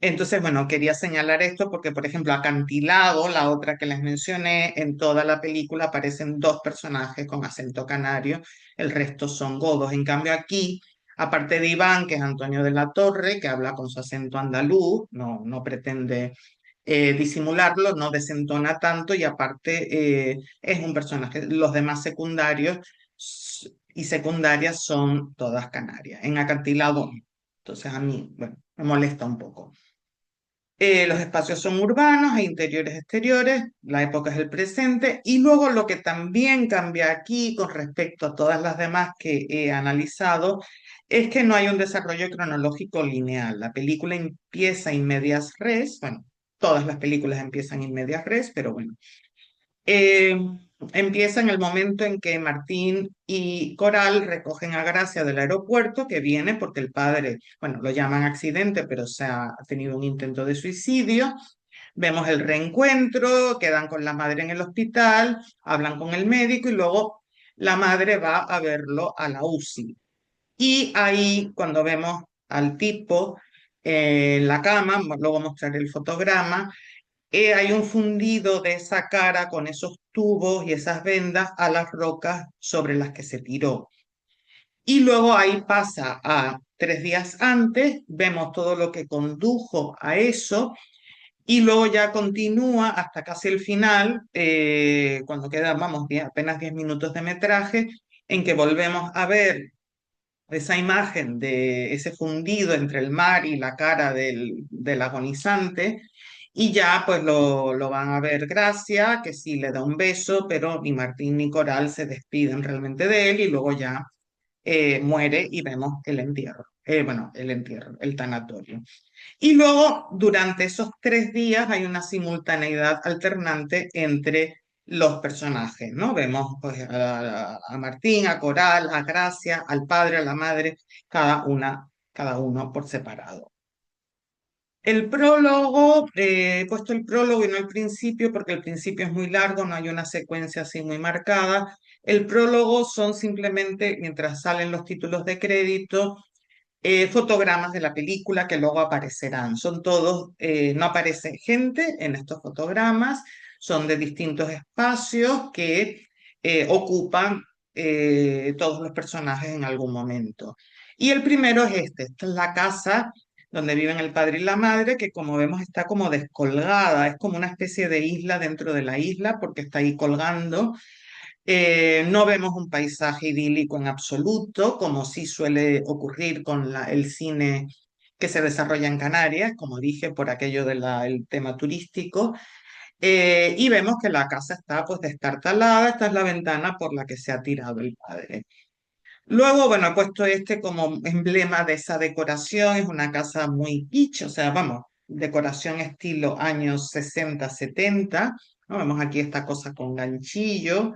Entonces, bueno, quería señalar esto porque, por ejemplo, Acantilado, la otra que les mencioné, en toda la película aparecen dos personajes con acento canario, el resto son godos. En cambio, aquí aparte de Iván, que es Antonio de la Torre, que habla con su acento andaluz, no pretende disimularlo, no desentona tanto y aparte es un personaje. Los demás secundarios y secundarias son todas canarias, en acantilado no. Entonces a mí, bueno, me molesta un poco. Los espacios son urbanos e interiores exteriores, la época es el presente y luego lo que también cambia aquí con respecto a todas las demás que he analizado es que no hay un desarrollo cronológico lineal. La película empieza in medias res, bueno, todas las películas empiezan in medias res, pero bueno, eh, empieza en el momento en que Martín y Coral recogen a Gracia del aeropuerto, que viene porque el padre, bueno, lo llaman accidente, pero se ha tenido un intento de suicidio. Vemos el reencuentro, quedan con la madre en el hospital, hablan con el médico y luego la madre va a verlo a la UCI. Y ahí, cuando vemos al tipo en la cama, luego mostraré el fotograma, hay un fundido de esa cara con esos tubos y esas vendas a las rocas sobre las que se tiró. Y luego ahí pasa a 3 días antes, vemos todo lo que condujo a eso y luego ya continúa hasta casi el final, cuando quedan, vamos, apenas 10 minutos de metraje, en que volvemos a ver esa imagen de ese fundido entre el mar y la cara del agonizante, y ya pues lo van a ver Gracia, que sí le da un beso, pero ni Martín ni Coral se despiden realmente de él, y luego ya muere y vemos el entierro, bueno, el entierro, el tanatorio. Y luego, durante esos 3 días, hay una simultaneidad alternante entre los personajes, ¿no? Vemos pues, a Martín, a Coral, a Gracia, al padre, a la madre, cada uno por separado. El prólogo, he puesto el prólogo y no el principio, porque el principio es muy largo, no hay una secuencia así muy marcada. El prólogo son simplemente, mientras salen los títulos de crédito, fotogramas de la película que luego aparecerán. Son todos, no aparece gente en estos fotogramas, son de distintos espacios que ocupan todos los personajes en algún momento. Y el primero es este, esta es la casa donde viven el padre y la madre, que como vemos está como descolgada, es como una especie de isla dentro de la isla porque está ahí colgando. No vemos un paisaje idílico en absoluto, como sí suele ocurrir con el cine que se desarrolla en Canarias, como dije, por aquello del tema turístico. Y vemos que la casa está pues destartalada, esta es la ventana por la que se ha tirado el padre. Luego, bueno, he puesto este como emblema de esa decoración, es una casa muy kitsch, o sea, vamos, decoración estilo años 60, 70, ¿no? Vemos aquí esta cosa con ganchillo.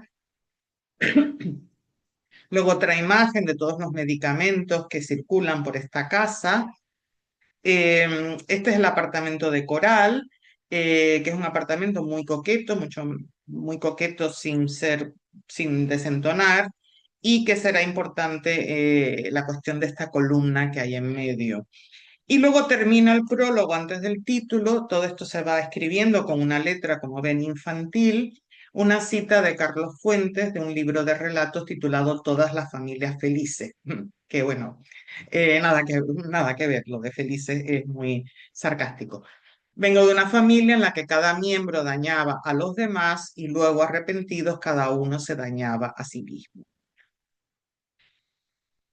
Luego otra imagen de todos los medicamentos que circulan por esta casa. Este es el apartamento de Coral, que es un apartamento muy coqueto, muy coqueto sin desentonar, y que será importante la cuestión de esta columna que hay en medio. Y luego termina el prólogo antes del título, todo esto se va escribiendo con una letra, como ven, infantil, una cita de Carlos Fuentes de un libro de relatos titulado Todas las familias felices, que bueno, nada que ver, lo de felices es muy sarcástico. Vengo de una familia en la que cada miembro dañaba a los demás y luego arrepentidos cada uno se dañaba a sí mismo.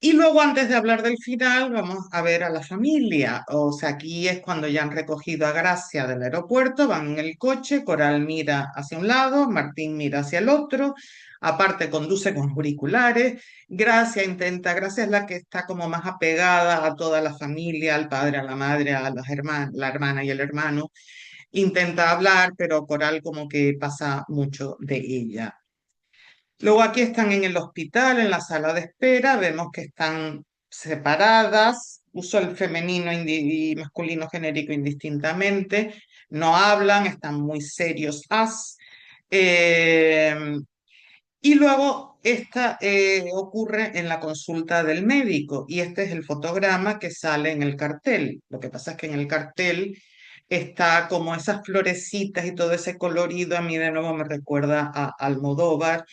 Y luego, antes de hablar del final, vamos a ver a la familia. O sea, aquí es cuando ya han recogido a Gracia del aeropuerto, van en el coche, Coral mira hacia un lado, Martín mira hacia el otro, aparte conduce con auriculares, Gracia es la que está como más apegada a toda la familia, al padre, a la madre, a la hermana y el hermano. Intenta hablar, pero Coral como que pasa mucho de ella. Luego aquí están en el hospital, en la sala de espera, vemos que están separadas, uso el femenino y masculino genérico indistintamente, no hablan, están muy serios eh, y luego esta ocurre en la consulta del médico y este es el fotograma que sale en el cartel. Lo que pasa es que en el cartel está como esas florecitas y todo ese colorido, a mí de nuevo me recuerda a Almodóvar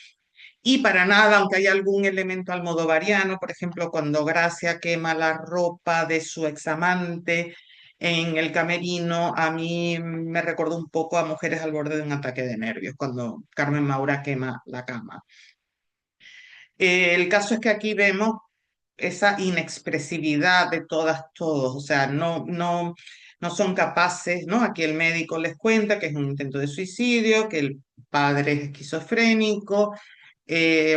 Y para nada, aunque hay algún elemento almodovariano, por ejemplo, cuando Gracia quema la ropa de su examante en el camerino, a mí me recordó un poco a Mujeres al borde de un ataque de nervios, cuando Carmen Maura quema la cama. El caso es que aquí vemos esa inexpresividad de todas, todos, o sea, no son capaces, ¿no? Aquí el médico les cuenta que es un intento de suicidio, que el padre es esquizofrénico,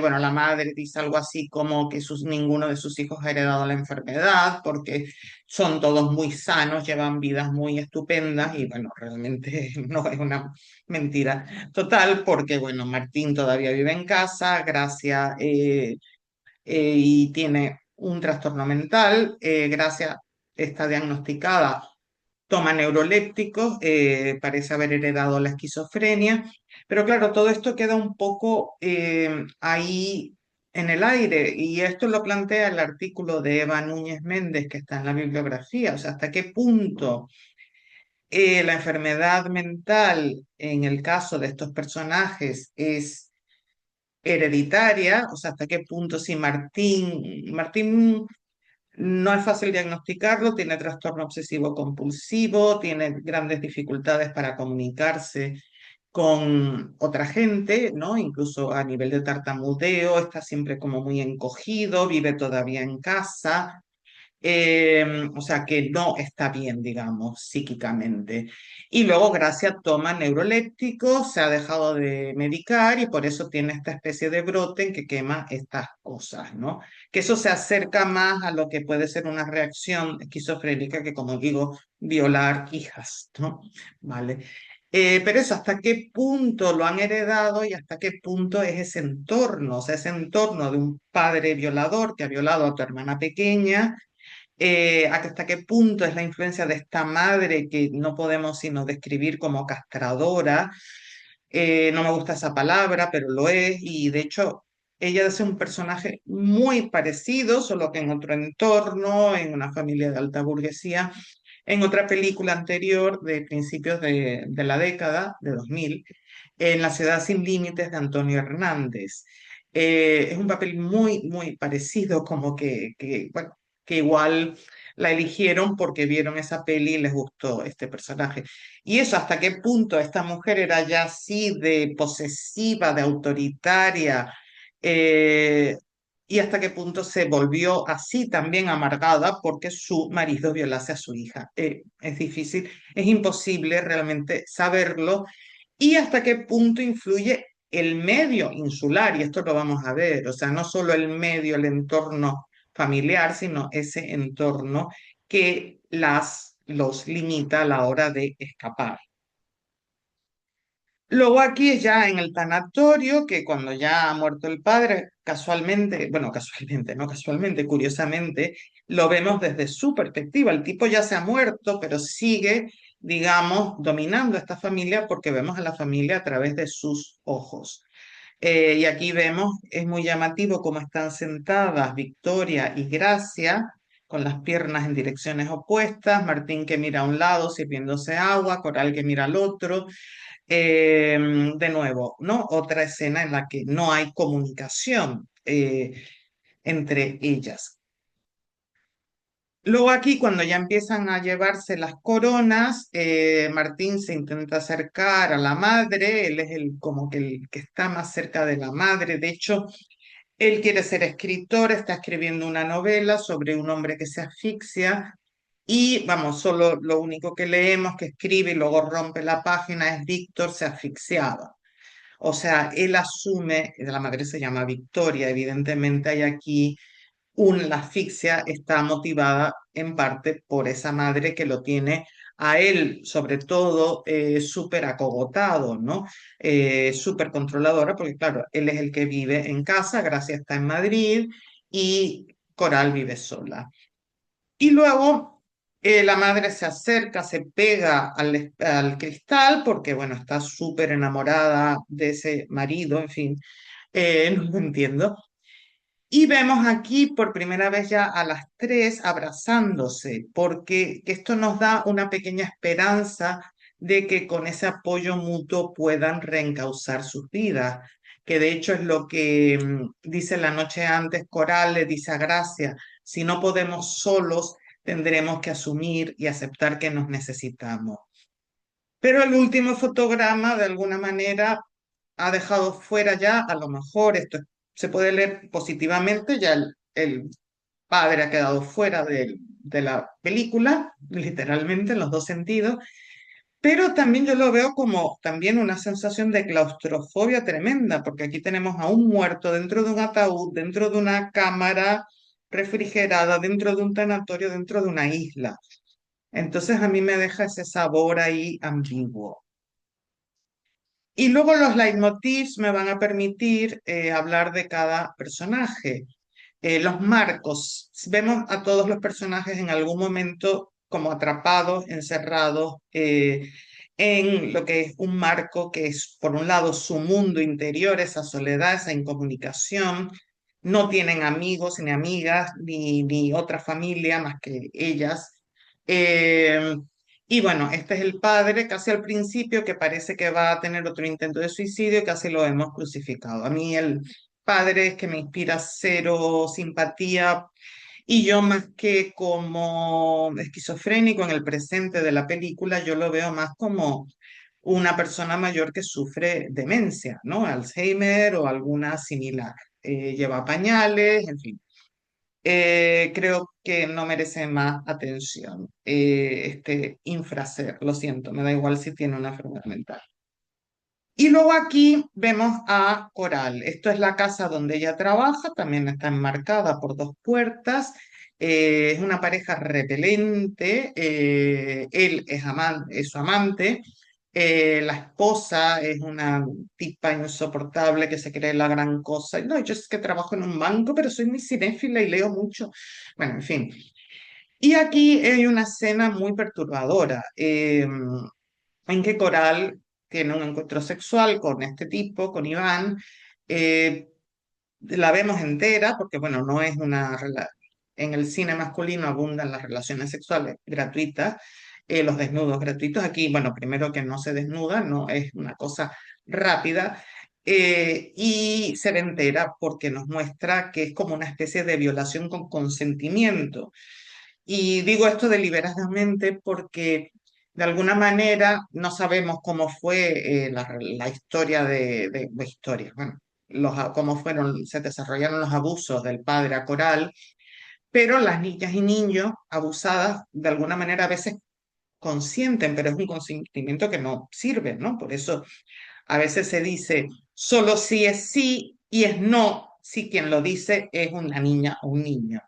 bueno, la madre dice algo así como que ninguno de sus hijos ha heredado la enfermedad porque son todos muy sanos, llevan vidas muy estupendas y bueno, realmente no es una mentira total porque bueno, Martín todavía vive en casa, Gracia y tiene un trastorno mental. Gracia está diagnosticada, toma neurolépticos, parece haber heredado la esquizofrenia, pero claro, todo esto queda un poco ahí en el aire y esto lo plantea el artículo de Eva Núñez Méndez que está en la bibliografía, o sea, hasta qué punto la enfermedad mental en el caso de estos personajes es hereditaria, o sea, hasta qué punto si Martín no es fácil diagnosticarlo, tiene trastorno obsesivo compulsivo, tiene grandes dificultades para comunicarse con otra gente, ¿no? Incluso a nivel de tartamudeo, está siempre como muy encogido, vive todavía en casa, o sea que no está bien, digamos, psíquicamente. Y luego Gracia toma neurolépticos, se ha dejado de medicar y por eso tiene esta especie de brote en que quema estas cosas, ¿no? Que eso se acerca más a lo que puede ser una reacción esquizofrénica que, como digo, violar hijas, ¿no? ¿Vale? Pero eso, ¿hasta qué punto lo han heredado y hasta qué punto es ese entorno? O sea, ese entorno de un padre violador que ha violado a tu hermana pequeña, hasta qué punto es la influencia de esta madre que no podemos sino describir como castradora. No me gusta esa palabra, pero lo es, y de hecho ella es un personaje muy parecido, solo que en otro entorno, en una familia de alta burguesía, en otra película anterior de principios de la década de 2000 en La ciudad sin límites de Antonio Hernández. Es un papel muy, muy parecido, como bueno, que igual la eligieron porque vieron esa peli y les gustó este personaje. Y eso, hasta qué punto esta mujer era ya así de posesiva, de autoritaria, eh, y hasta qué punto se volvió así también amargada porque su marido violase a su hija. Es difícil, es imposible realmente saberlo y hasta qué punto influye el medio insular, y esto lo vamos a ver, o sea, no solo el medio, el entorno familiar, sino ese entorno que los limita a la hora de escapar. Luego aquí es ya en el tanatorio, que cuando ya ha muerto el padre, casualmente, bueno, casualmente, no casualmente, curiosamente, lo vemos desde su perspectiva. El tipo ya se ha muerto, pero sigue, digamos, dominando a esta familia porque vemos a la familia a través de sus ojos. Y aquí vemos, es muy llamativo cómo están sentadas Victoria y Gracia, con las piernas en direcciones opuestas, Martín que mira a un lado sirviéndose agua, Coral que mira al otro. De nuevo, ¿no? Otra escena en la que no hay comunicación entre ellas. Luego aquí, cuando ya empiezan a llevarse las coronas, Martín se intenta acercar a la madre, él es como que el que está más cerca de la madre, de hecho, él quiere ser escritor, está escribiendo una novela sobre un hombre que se asfixia y, vamos, solo lo único que leemos, que escribe y luego rompe la página es Víctor se asfixiaba. O sea, él asume, la madre se llama Victoria, evidentemente hay aquí la asfixia está motivada en parte por esa madre que lo tiene a él, sobre todo, súper acogotado, ¿no? Súper controladora, porque claro, él es el que vive en casa, Gracia está en Madrid y Coral vive sola. Y luego la madre se acerca, se pega al cristal, porque bueno, está súper enamorada de ese marido, en fin, no lo entiendo. Y vemos aquí por primera vez ya a las tres abrazándose, porque esto nos da una pequeña esperanza de que con ese apoyo mutuo puedan reencauzar sus vidas. que de hecho es lo que dice la noche antes, Coral le dice a Gracia, si no podemos solos, tendremos que asumir y aceptar que nos necesitamos. Pero el último fotograma, de alguna manera, ha dejado fuera ya, a lo mejor esto se puede leer positivamente, ya el padre ha quedado fuera de la película, literalmente en los dos sentidos, pero también yo lo veo como también una sensación de claustrofobia tremenda, porque aquí tenemos a un muerto dentro de un ataúd, dentro de una cámara refrigerada, dentro de un tanatorio, dentro de una isla. Entonces a mí me deja ese sabor ahí ambiguo. Y luego los leitmotivs me van a permitir hablar de cada personaje. Los marcos. Vemos a todos los personajes en algún momento como atrapados, encerrados en lo que es un marco que es, por un lado, su mundo interior, esa soledad, esa incomunicación. No tienen amigos ni amigas ni otra familia más que ellas. Eh, y bueno, este es el padre, casi al principio, que parece que va a tener otro intento de suicidio y casi lo hemos crucificado. A mí el padre es que me inspira cero simpatía y yo más que como esquizofrénico en el presente de la película, yo lo veo más como una persona mayor que sufre demencia, ¿no? Alzheimer o alguna similar. Lleva pañales, en fin. Creo que no merece más atención este infraser, lo siento, me da igual si tiene una enfermedad mental. Y luego aquí vemos a Coral. Esto es la casa donde ella trabaja, también está enmarcada por dos puertas. Es una pareja repelente. Él es su amante. La esposa es una tipa insoportable que se cree la gran cosa. No, yo es que trabajo en un banco, pero soy muy cinéfila y leo mucho. Bueno, en fin. Y aquí hay una escena muy perturbadora. En que Coral tiene un encuentro sexual con este tipo, con Iván. eh, la vemos entera porque, bueno, no es en el cine masculino abundan las relaciones sexuales gratuitas, los desnudos gratuitos. Aquí, bueno, primero que no se desnuda, no es una cosa rápida. Y se ve entera porque nos muestra que es como una especie de violación con consentimiento. Y digo esto deliberadamente porque de alguna manera no sabemos cómo fue la historia historia, bueno, cómo se desarrollaron los abusos del padre a Coral, pero las niñas y niños abusadas de alguna manera a veces consienten, pero es un consentimiento que no sirve, ¿no? Por eso a veces se dice solo sí es sí y es no si quien lo dice es una niña o un niño.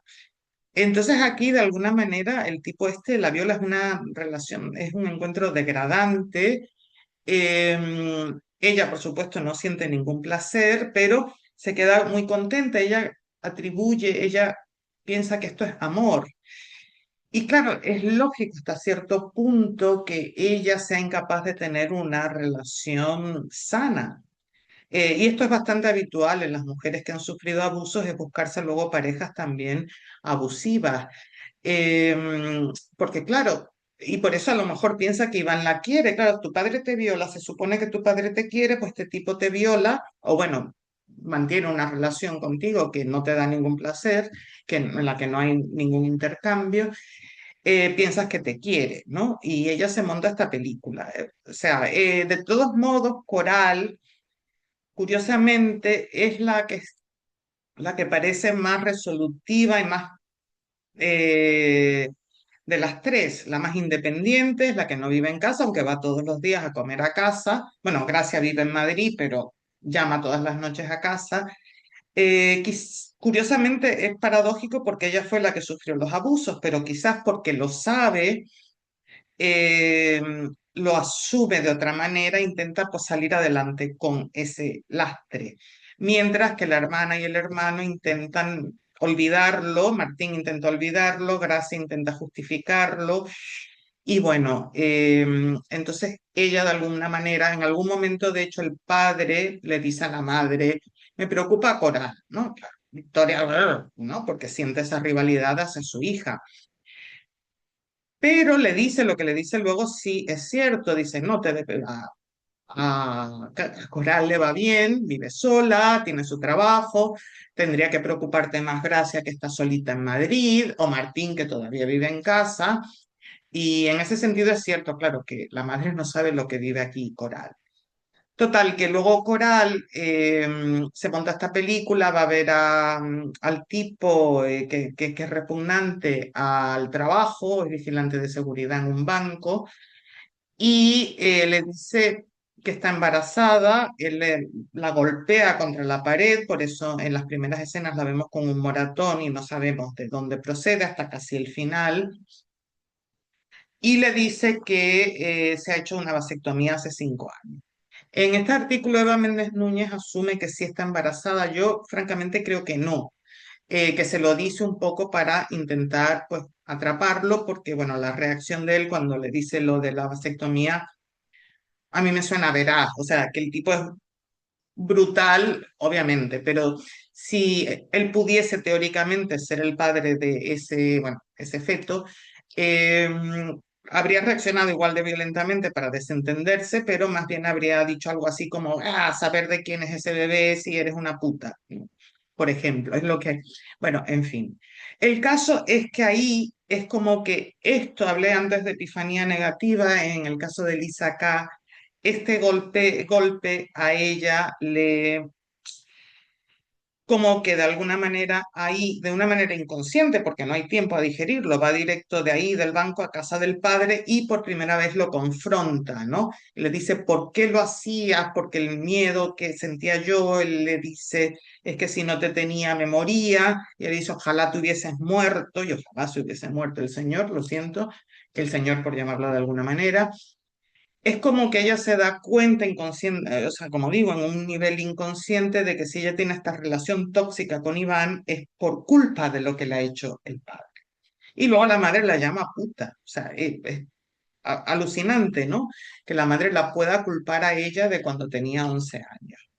Entonces aquí de alguna manera el tipo este la viola es una relación, es un encuentro degradante. Ella por supuesto no siente ningún placer, pero se queda muy contenta. Ella piensa que esto es amor. Y claro, es lógico hasta cierto punto que ella sea incapaz de tener una relación sana. Y esto es bastante habitual en las mujeres que han sufrido abusos, es buscarse luego parejas también abusivas. Porque claro, y por eso a lo mejor piensa que Iván la quiere. Claro, tu padre te viola, se supone que tu padre te quiere, pues este tipo te viola, o bueno, mantiene una relación contigo que no te da ningún placer, en la que no hay ningún intercambio. Piensas que te quiere, ¿no? Y ella se monta esta película. O sea, de todos modos, Coral, curiosamente, es la que parece más resolutiva y más eh, de las tres, la más independiente es la que no vive en casa, aunque va todos los días a comer a casa. Bueno, Gracia vive en Madrid, pero llama todas las noches a casa. Curiosamente es paradójico porque ella fue la que sufrió los abusos, pero quizás porque lo sabe, eh, lo asume de otra manera, intenta pues, salir adelante con ese lastre. Mientras que la hermana y el hermano intentan olvidarlo, Martín intenta olvidarlo, Gracia intenta justificarlo, y bueno, entonces ella de alguna manera, en algún momento, de hecho, el padre le dice a la madre, me preocupa Coral, ¿no? Claro, Victoria, ¿no? Porque siente esa rivalidad hacia su hija. Pero le dice lo que le dice luego, sí, es cierto, dice, no te debe, a Coral le va bien, vive sola, tiene su trabajo, tendría que preocuparte más Gracia que está solita en Madrid, o Martín que todavía vive en casa. Y en ese sentido es cierto, claro, que la madre no sabe lo que vive aquí Coral. Total, que luego Coral se monta esta película, va a ver al tipo que es repugnante al trabajo, es vigilante de seguridad en un banco, y le dice que está embarazada, la golpea contra la pared, por eso en las primeras escenas la vemos con un moratón y no sabemos de dónde procede hasta casi el final, y le dice que se ha hecho una vasectomía hace 5 años. En este artículo, Eva Méndez Núñez asume que sí está embarazada. Yo, francamente, creo que no, que se lo dice un poco para intentar, pues, atraparlo, porque, bueno, la reacción de él cuando le dice lo de la vasectomía, a mí me suena veraz. O sea, que el tipo es brutal, obviamente, pero si él pudiese teóricamente ser el padre de ese, bueno, ese feto, eh, habría reaccionado igual de violentamente para desentenderse, pero más bien habría dicho algo así como, saber de quién es ese bebé si eres una puta, ¿no? Por ejemplo, es lo que, bueno, en fin. El caso es que ahí es como que esto, hablé antes de epifanía negativa, en el caso de Lisa K, este golpe a ella le, como que de alguna manera ahí, de una manera inconsciente, porque no hay tiempo a digerirlo, va directo de ahí del banco a casa del padre y por primera vez lo confronta, ¿no? Le dice, ¿por qué lo hacías? Porque el miedo que sentía yo, él le dice, es que si no te tenía me moría, y él dice, ojalá te hubieses muerto, y ojalá se hubiese muerto el señor, lo siento, el señor por llamarlo de alguna manera. Es como que ella se da cuenta inconsciente, o sea, como digo, en un nivel inconsciente de que si ella tiene esta relación tóxica con Iván es por culpa de lo que le ha hecho el padre. Y luego la madre la llama puta, o sea, es alucinante, ¿no? Que la madre la pueda culpar a ella de cuando tenía 11 años.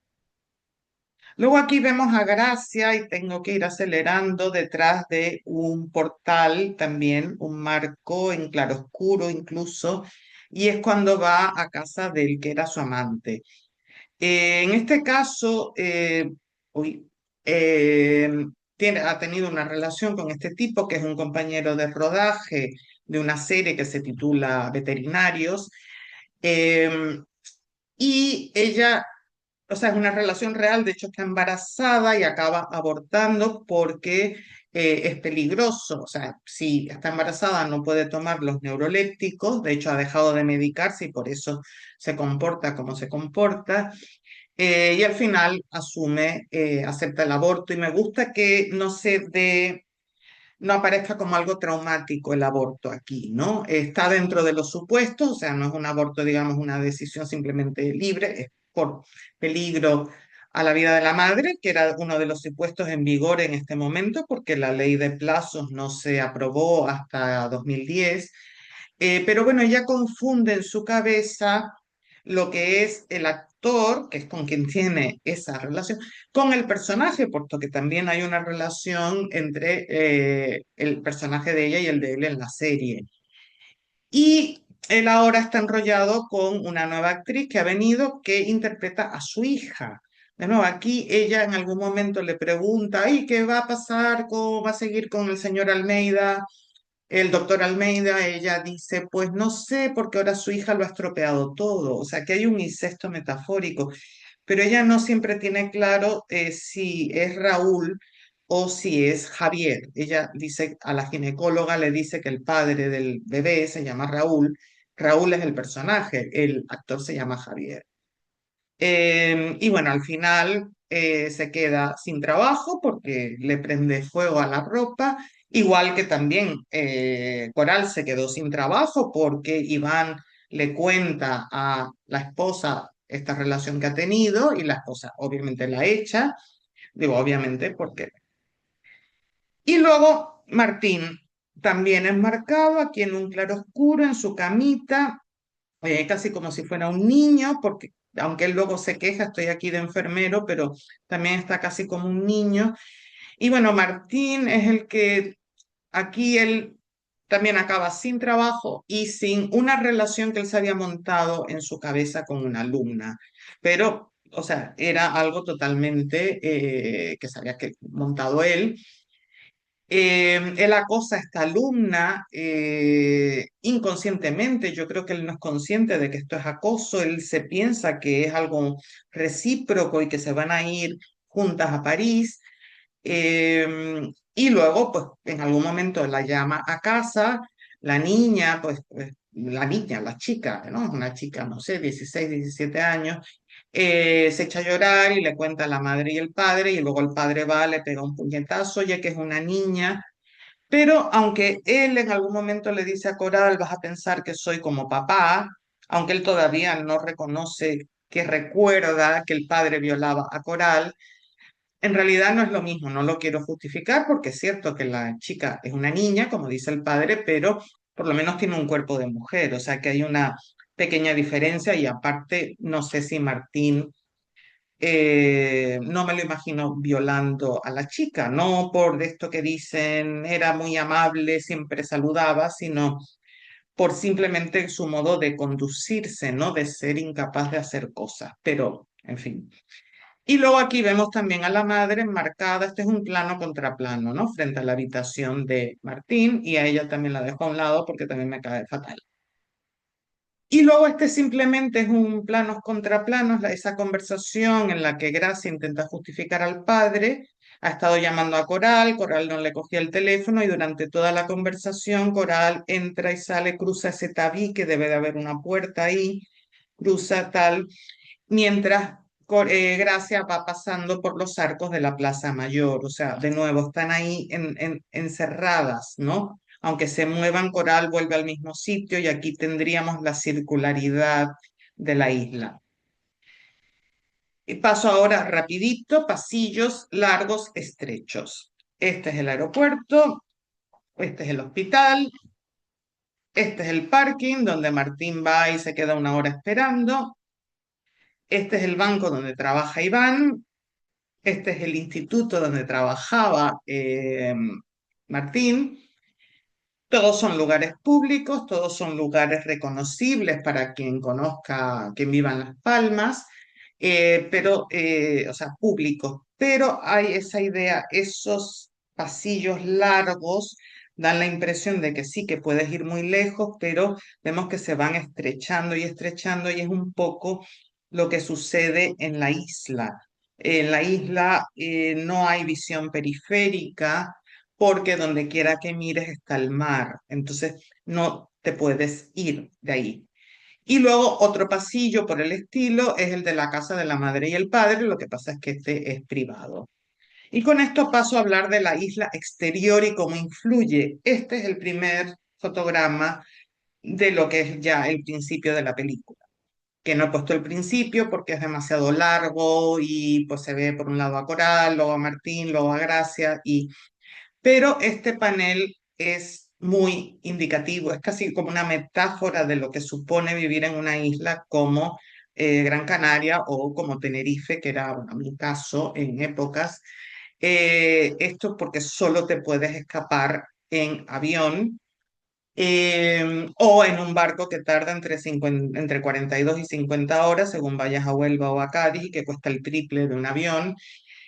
Luego aquí vemos a Gracia y tengo que ir acelerando detrás de un portal también, un marco en claroscuro incluso, y es cuando va a casa del que era su amante. En este caso, uy, eh, ha tenido una relación con este tipo que es un compañero de rodaje de una serie que se titula Veterinarios, eh, y ella, o sea, es una relación real, de hecho está embarazada y acaba abortando porque es peligroso, o sea, si está embarazada no puede tomar los neurolépticos, de hecho ha dejado de medicarse y por eso se comporta como se comporta. Y al final asume, acepta el aborto y me gusta que no se dé, no aparezca como algo traumático el aborto aquí, ¿no? Está dentro de los supuestos, o sea, no es un aborto, digamos, una decisión simplemente libre, es por peligro a la vida de la madre, que era uno de los supuestos en vigor en este momento, porque la ley de plazos no se aprobó hasta 2010. Pero bueno, ella confunde en su cabeza lo que es el actor, que es con quien tiene esa relación, con el personaje, porque también hay una relación entre el personaje de ella y el de él en la serie. Y él ahora está enrollado con una nueva actriz que ha venido que interpreta a su hija. De nuevo, aquí ella en algún momento le pregunta, ay, ¿qué va a pasar? ¿Cómo va a seguir con el señor Almeida? El doctor Almeida, ella dice, pues no sé, porque ahora su hija lo ha estropeado todo, o sea que hay un incesto metafórico, pero ella no siempre tiene claro si es Raúl o si es Javier. Ella dice, a la ginecóloga le dice que el padre del bebé se llama Raúl, Raúl es el personaje, el actor se llama Javier. Y bueno, al final se queda sin trabajo porque le prende fuego a la ropa, igual que también Coral se quedó sin trabajo porque Iván le cuenta a la esposa esta relación que ha tenido y la esposa obviamente la echa, digo obviamente porque... Y luego Martín también enmarcado aquí en un claroscuro en su camita casi como si fuera un niño, porque aunque él luego se queja, estoy aquí de enfermero, pero también está casi como un niño. Y bueno, Martín es el que aquí él también acaba sin trabajo y sin una relación que él se había montado en su cabeza con una alumna. Pero, o sea, era algo totalmente que se había montado él. Él acosa a esta alumna inconscientemente. Yo creo que él no es consciente de que esto es acoso. Él se piensa que es algo recíproco y que se van a ir juntas a París. Y luego, pues, en algún momento la llama a casa, la niña, la niña, la chica, ¿no? Una chica, no sé, 16 17 años, se echa a llorar y le cuenta a la madre y el padre, y luego el padre va, le pega un puñetazo, ya que es una niña, pero aunque él en algún momento le dice a Coral, vas a pensar que soy como papá, aunque él todavía no reconoce que recuerda que el padre violaba a Coral, en realidad no es lo mismo, no lo quiero justificar porque es cierto que la chica es una niña, como dice el padre, pero por lo menos tiene un cuerpo de mujer, o sea que hay una pequeña diferencia y aparte no sé si Martín, no me lo imagino violando a la chica, no por esto que dicen era muy amable, siempre saludaba, sino por simplemente su modo de conducirse, ¿no? De ser incapaz de hacer cosas, pero en fin. Y luego aquí vemos también a la madre enmarcada, este es un plano contra plano, ¿no? Frente a la habitación de Martín y a ella también la dejo a un lado porque también me cae fatal. Y luego este simplemente es un planos contra planos, esa conversación en la que Gracia intenta justificar al padre, ha estado llamando a Coral, Coral no le cogía el teléfono y durante toda la conversación Coral entra y sale, cruza ese tabique, debe de haber una puerta ahí, cruza tal mientras Gracia va pasando por los arcos de la Plaza Mayor. O sea, de nuevo, están ahí encerradas, ¿no? Aunque se muevan, Coral vuelve al mismo sitio y aquí tendríamos la circularidad de la isla. Y paso ahora rapidito, pasillos largos, estrechos. Este es el aeropuerto, este es el hospital, este es el parking donde Martín va y se queda una hora esperando. Este es el banco donde trabaja Iván. Este es el instituto donde trabajaba Martín. Todos son lugares públicos, todos son lugares reconocibles para quien conozca, quien viva en Las Palmas, o sea, públicos. Pero hay esa idea, esos pasillos largos dan la impresión de que sí, que puedes ir muy lejos, pero vemos que se van estrechando y es un poco lo que sucede en la isla. En la isla no hay visión periférica porque donde quiera que mires está el mar, entonces no te puedes ir de ahí. Y luego otro pasillo por el estilo es el de la casa de la madre y el padre, lo que pasa es que este es privado. Y con esto paso a hablar de la isla exterior y cómo influye. Este es el primer fotograma de lo que es ya el principio de la película, que no he puesto el principio porque es demasiado largo y pues se ve por un lado a Coral, luego a Martín, luego a Gracia y pero este panel es muy indicativo, es casi como una metáfora de lo que supone vivir en una isla como Gran Canaria o como Tenerife, que era, bueno, mi caso en épocas. Esto porque solo te puedes escapar en avión o en un barco que tarda entre 42 y 50 horas, según vayas a Huelva o a Cádiz, y que cuesta el triple de un avión.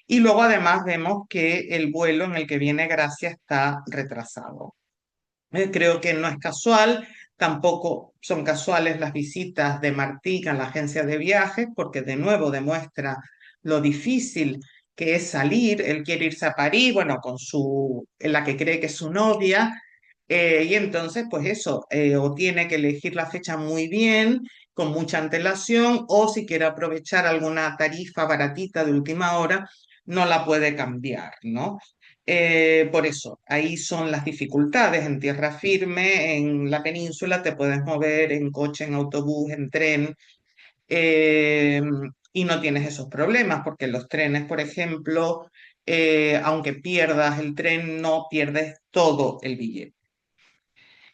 Y luego además vemos que el vuelo en el que viene Gracia está retrasado. Creo que no es casual, tampoco son casuales las visitas de Martí a la agencia de viajes, porque de nuevo demuestra lo difícil que es salir. Él quiere irse a París, bueno, en la que cree que es su novia, y entonces, pues eso, o tiene que elegir la fecha muy bien, con mucha antelación, o si quiere aprovechar alguna tarifa baratita de última hora, no la puede cambiar, ¿no? Por eso, ahí son las dificultades. En tierra firme, en la península, te puedes mover en coche, en autobús, en tren, eh, y no tienes esos problemas, porque los trenes, por ejemplo, aunque pierdas el tren, no pierdes todo el billete.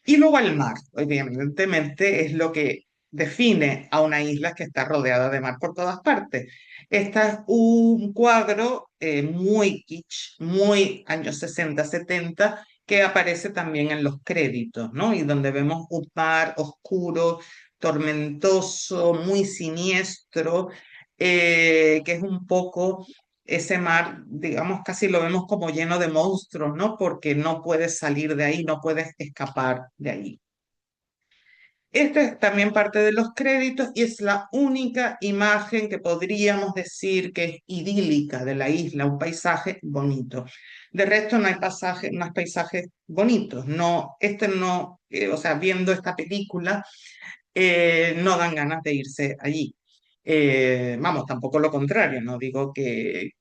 Y luego el mar, evidentemente, es lo que define a una isla que está rodeada de mar por todas partes. Este es un cuadro muy kitsch, muy años 60 70 que aparece también en los créditos, ¿no? Y donde vemos un mar oscuro, tormentoso, muy siniestro, que es un poco ese mar, digamos, casi lo vemos como lleno de monstruos, ¿no? Porque no puedes salir de ahí, no puedes escapar de ahí. Esta es también parte de los créditos y es la única imagen que podríamos decir que es idílica de la isla, un paisaje bonito. De resto no hay pasaje, no hay paisajes bonitos. No, este no, o sea, viendo esta película, no dan ganas de irse allí. Vamos, tampoco lo contrario, no digo que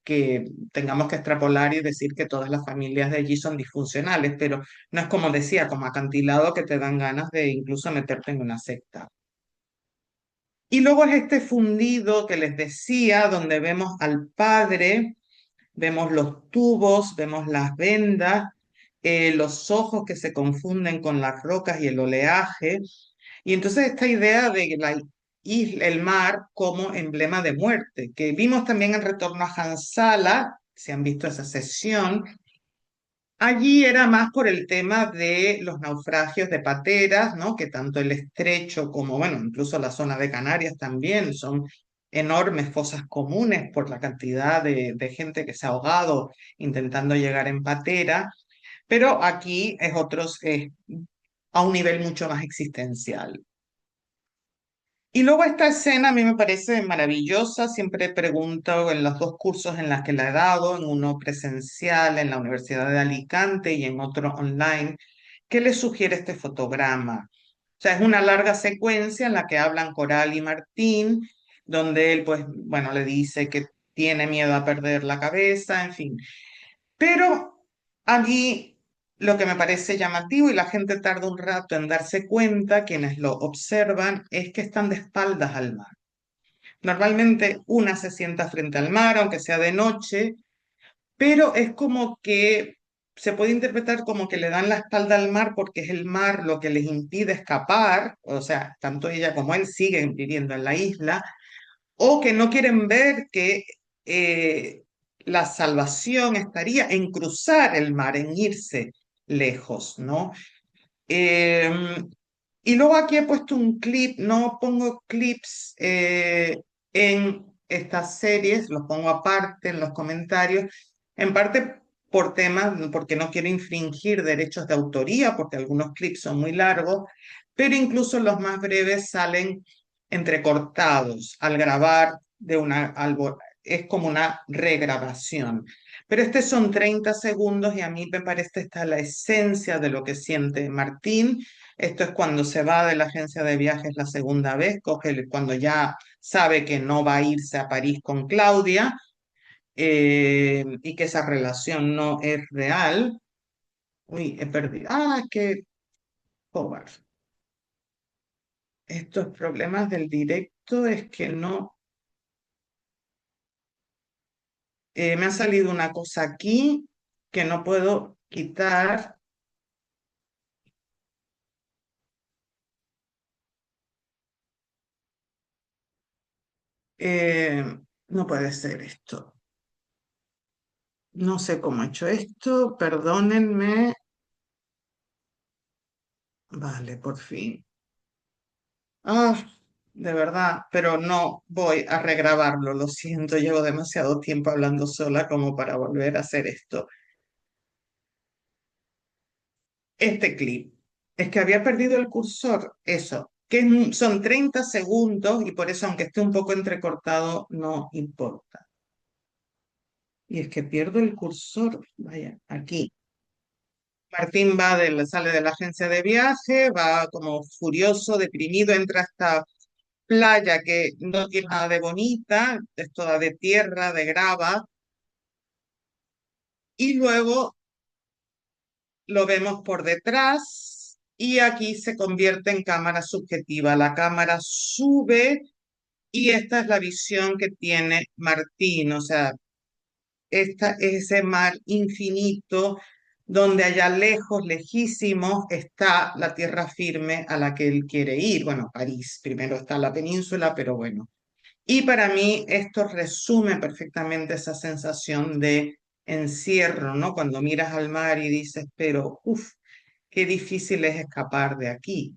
tengamos que extrapolar y decir que todas las familias de allí son disfuncionales, pero no es como decía, como acantilado que te dan ganas de incluso meterte en una secta. Y luego es este fundido que les decía, donde vemos al padre, vemos los tubos, vemos las vendas, los ojos que se confunden con las rocas y el oleaje. Y entonces esta idea de la isla, el mar como emblema de muerte, que vimos también en Retorno a Hansala, si han visto esa sesión, allí era más por el tema de los naufragios de pateras, ¿no? Que tanto el estrecho como, bueno, incluso la zona de Canarias también son enormes fosas comunes por la cantidad de gente que se ha ahogado intentando llegar en patera, pero aquí es otros, a un nivel mucho más existencial. Y luego esta escena a mí me parece maravillosa, siempre pregunto en los dos cursos en los que la he dado, en uno presencial en la Universidad de Alicante y en otro online, ¿qué le sugiere este fotograma? O sea, es una larga secuencia en la que hablan Coral y Martín, donde él, pues, bueno, le dice que tiene miedo a perder la cabeza, en fin. Pero allí lo que me parece llamativo y la gente tarda un rato en darse cuenta, quienes lo observan, es que están de espaldas al mar. Normalmente una se sienta frente al mar, aunque sea de noche, pero es como que se puede interpretar como que le dan la espalda al mar porque es el mar lo que les impide escapar, o sea, tanto ella como él siguen viviendo en la isla, o que no quieren ver que la salvación estaría en cruzar el mar, en irse lejos, ¿no? Eh, y luego aquí he puesto un clip, no pongo clips en estas series, los pongo aparte en los comentarios, en parte por temas, porque no quiero infringir derechos de autoría, porque algunos clips son muy largos, pero incluso los más breves salen entrecortados al grabar de una, algo, es como una regrabación. Pero estos son 30 segundos y a mí me parece esta la esencia de lo que siente Martín. Esto es cuando se va de la agencia de viajes la segunda vez, cuando ya sabe que no va a irse a París con Claudia y que esa relación no es real. Uy, he perdido. Ah, qué cobarde. Estos problemas del directo es que no. Me ha salido una cosa aquí que no puedo quitar. Eh, no puede ser esto. No sé cómo he hecho esto. Perdónenme. Vale, por fin. Ah, de verdad, pero no voy a regrabarlo, lo siento, llevo demasiado tiempo hablando sola como para volver a hacer esto. Este clip, es que había perdido el cursor, eso, son 30 segundos y por eso, aunque esté un poco entrecortado, no importa. Y es que pierdo el cursor, vaya, aquí. Martín sale de la agencia de viaje, va como furioso, deprimido, entra a esta playa que no tiene nada de bonita, es toda de tierra, de grava, y luego lo vemos por detrás y aquí se convierte en cámara subjetiva. La cámara sube y esta es la visión que tiene Martín, o sea, esta es ese mar infinito donde allá lejos, lejísimo, está la tierra firme a la que él quiere ir. Bueno, París, primero está la península, pero bueno. Y para mí esto resume perfectamente esa sensación de encierro, ¿no? Cuando miras al mar y dices, pero, uff, qué difícil es escapar de aquí.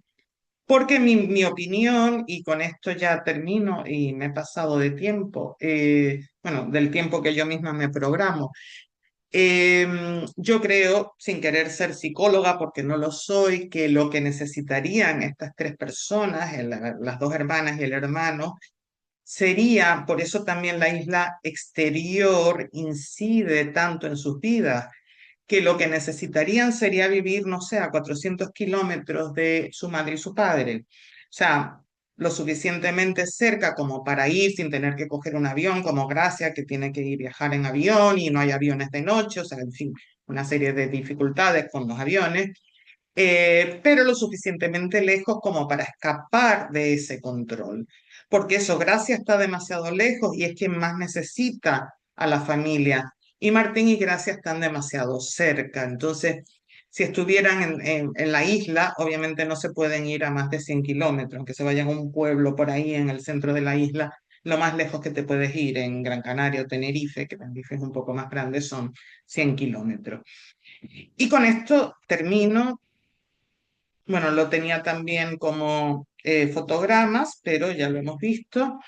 Porque mi opinión, y con esto ya termino y me he pasado de tiempo, bueno, del tiempo que yo misma me programo, yo creo, sin querer ser psicóloga, porque no lo soy, que lo que necesitarían estas tres personas, las dos hermanas y el hermano, sería, por eso también la isla exterior incide tanto en sus vidas, que lo que necesitarían sería vivir, no sé, a 400 kilómetros de su madre y su padre. O sea, lo suficientemente cerca como para ir sin tener que coger un avión, como Gracia, que tiene que ir viajar en avión y no hay aviones de noche, o sea, en fin, una serie de dificultades con los aviones, pero lo suficientemente lejos como para escapar de ese control. Porque eso, Gracia está demasiado lejos y es quien más necesita a la familia. Y Martín y Gracia están demasiado cerca. Entonces, si estuvieran en la isla, obviamente no se pueden ir a más de 100 kilómetros, aunque se vayan a un pueblo por ahí en el centro de la isla. Lo más lejos que te puedes ir en Gran Canaria o Tenerife, que Tenerife es un poco más grande, son 100 kilómetros. Y con esto termino. Bueno, lo tenía también como fotogramas, pero ya lo hemos visto.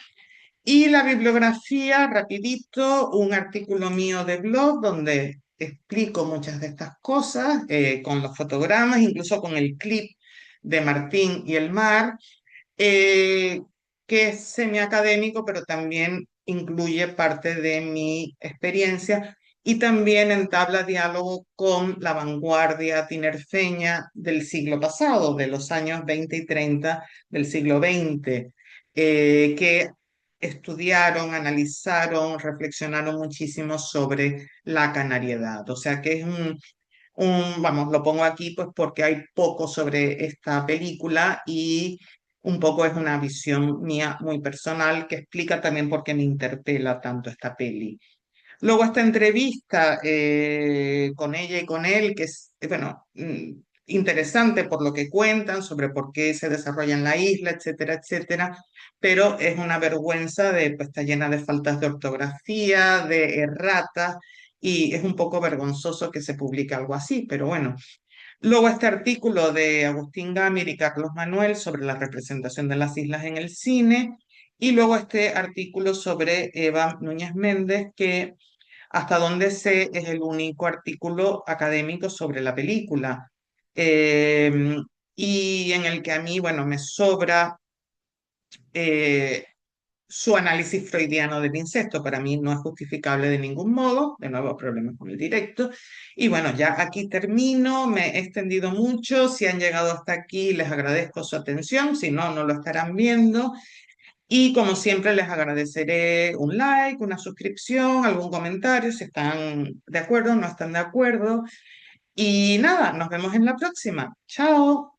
Y la bibliografía, rapidito, un artículo mío de blog donde explico muchas de estas cosas con los fotogramas, incluso con el clip de Martín y el mar, eh, que es semiacadémico, pero también incluye parte de mi experiencia y también entabla diálogo con la vanguardia tinerfeña del siglo pasado, de los años 20 y 30 del siglo XX, que estudiaron, analizaron, reflexionaron muchísimo sobre la canariedad. O sea que es vamos, lo pongo aquí pues porque hay poco sobre esta película y un poco es una visión mía muy personal que explica también por qué me interpela tanto esta peli. Luego esta entrevista con ella y con él, que es, bueno, interesante por lo que cuentan sobre por qué se desarrolla en la isla, etcétera, etcétera, pero es una vergüenza de, pues está llena de faltas de ortografía, de erratas, y es un poco vergonzoso que se publique algo así, pero bueno. Luego este artículo de Agustín Gamir y Carlos Manuel sobre la representación de las islas en el cine, y luego este artículo sobre Eva Núñez Méndez, que hasta donde sé es el único artículo académico sobre la película, eh, y en el que a mí, bueno, me sobra eh, su análisis freudiano del incesto. Para mí no es justificable de ningún modo, de nuevo problemas con el directo. Y bueno, ya aquí termino, me he extendido mucho, si han llegado hasta aquí les agradezco su atención, si no, no lo estarán viendo. Y como siempre les agradeceré un like, una suscripción, algún comentario, si están de acuerdo, no están de acuerdo. Y nada, nos vemos en la próxima. Chao.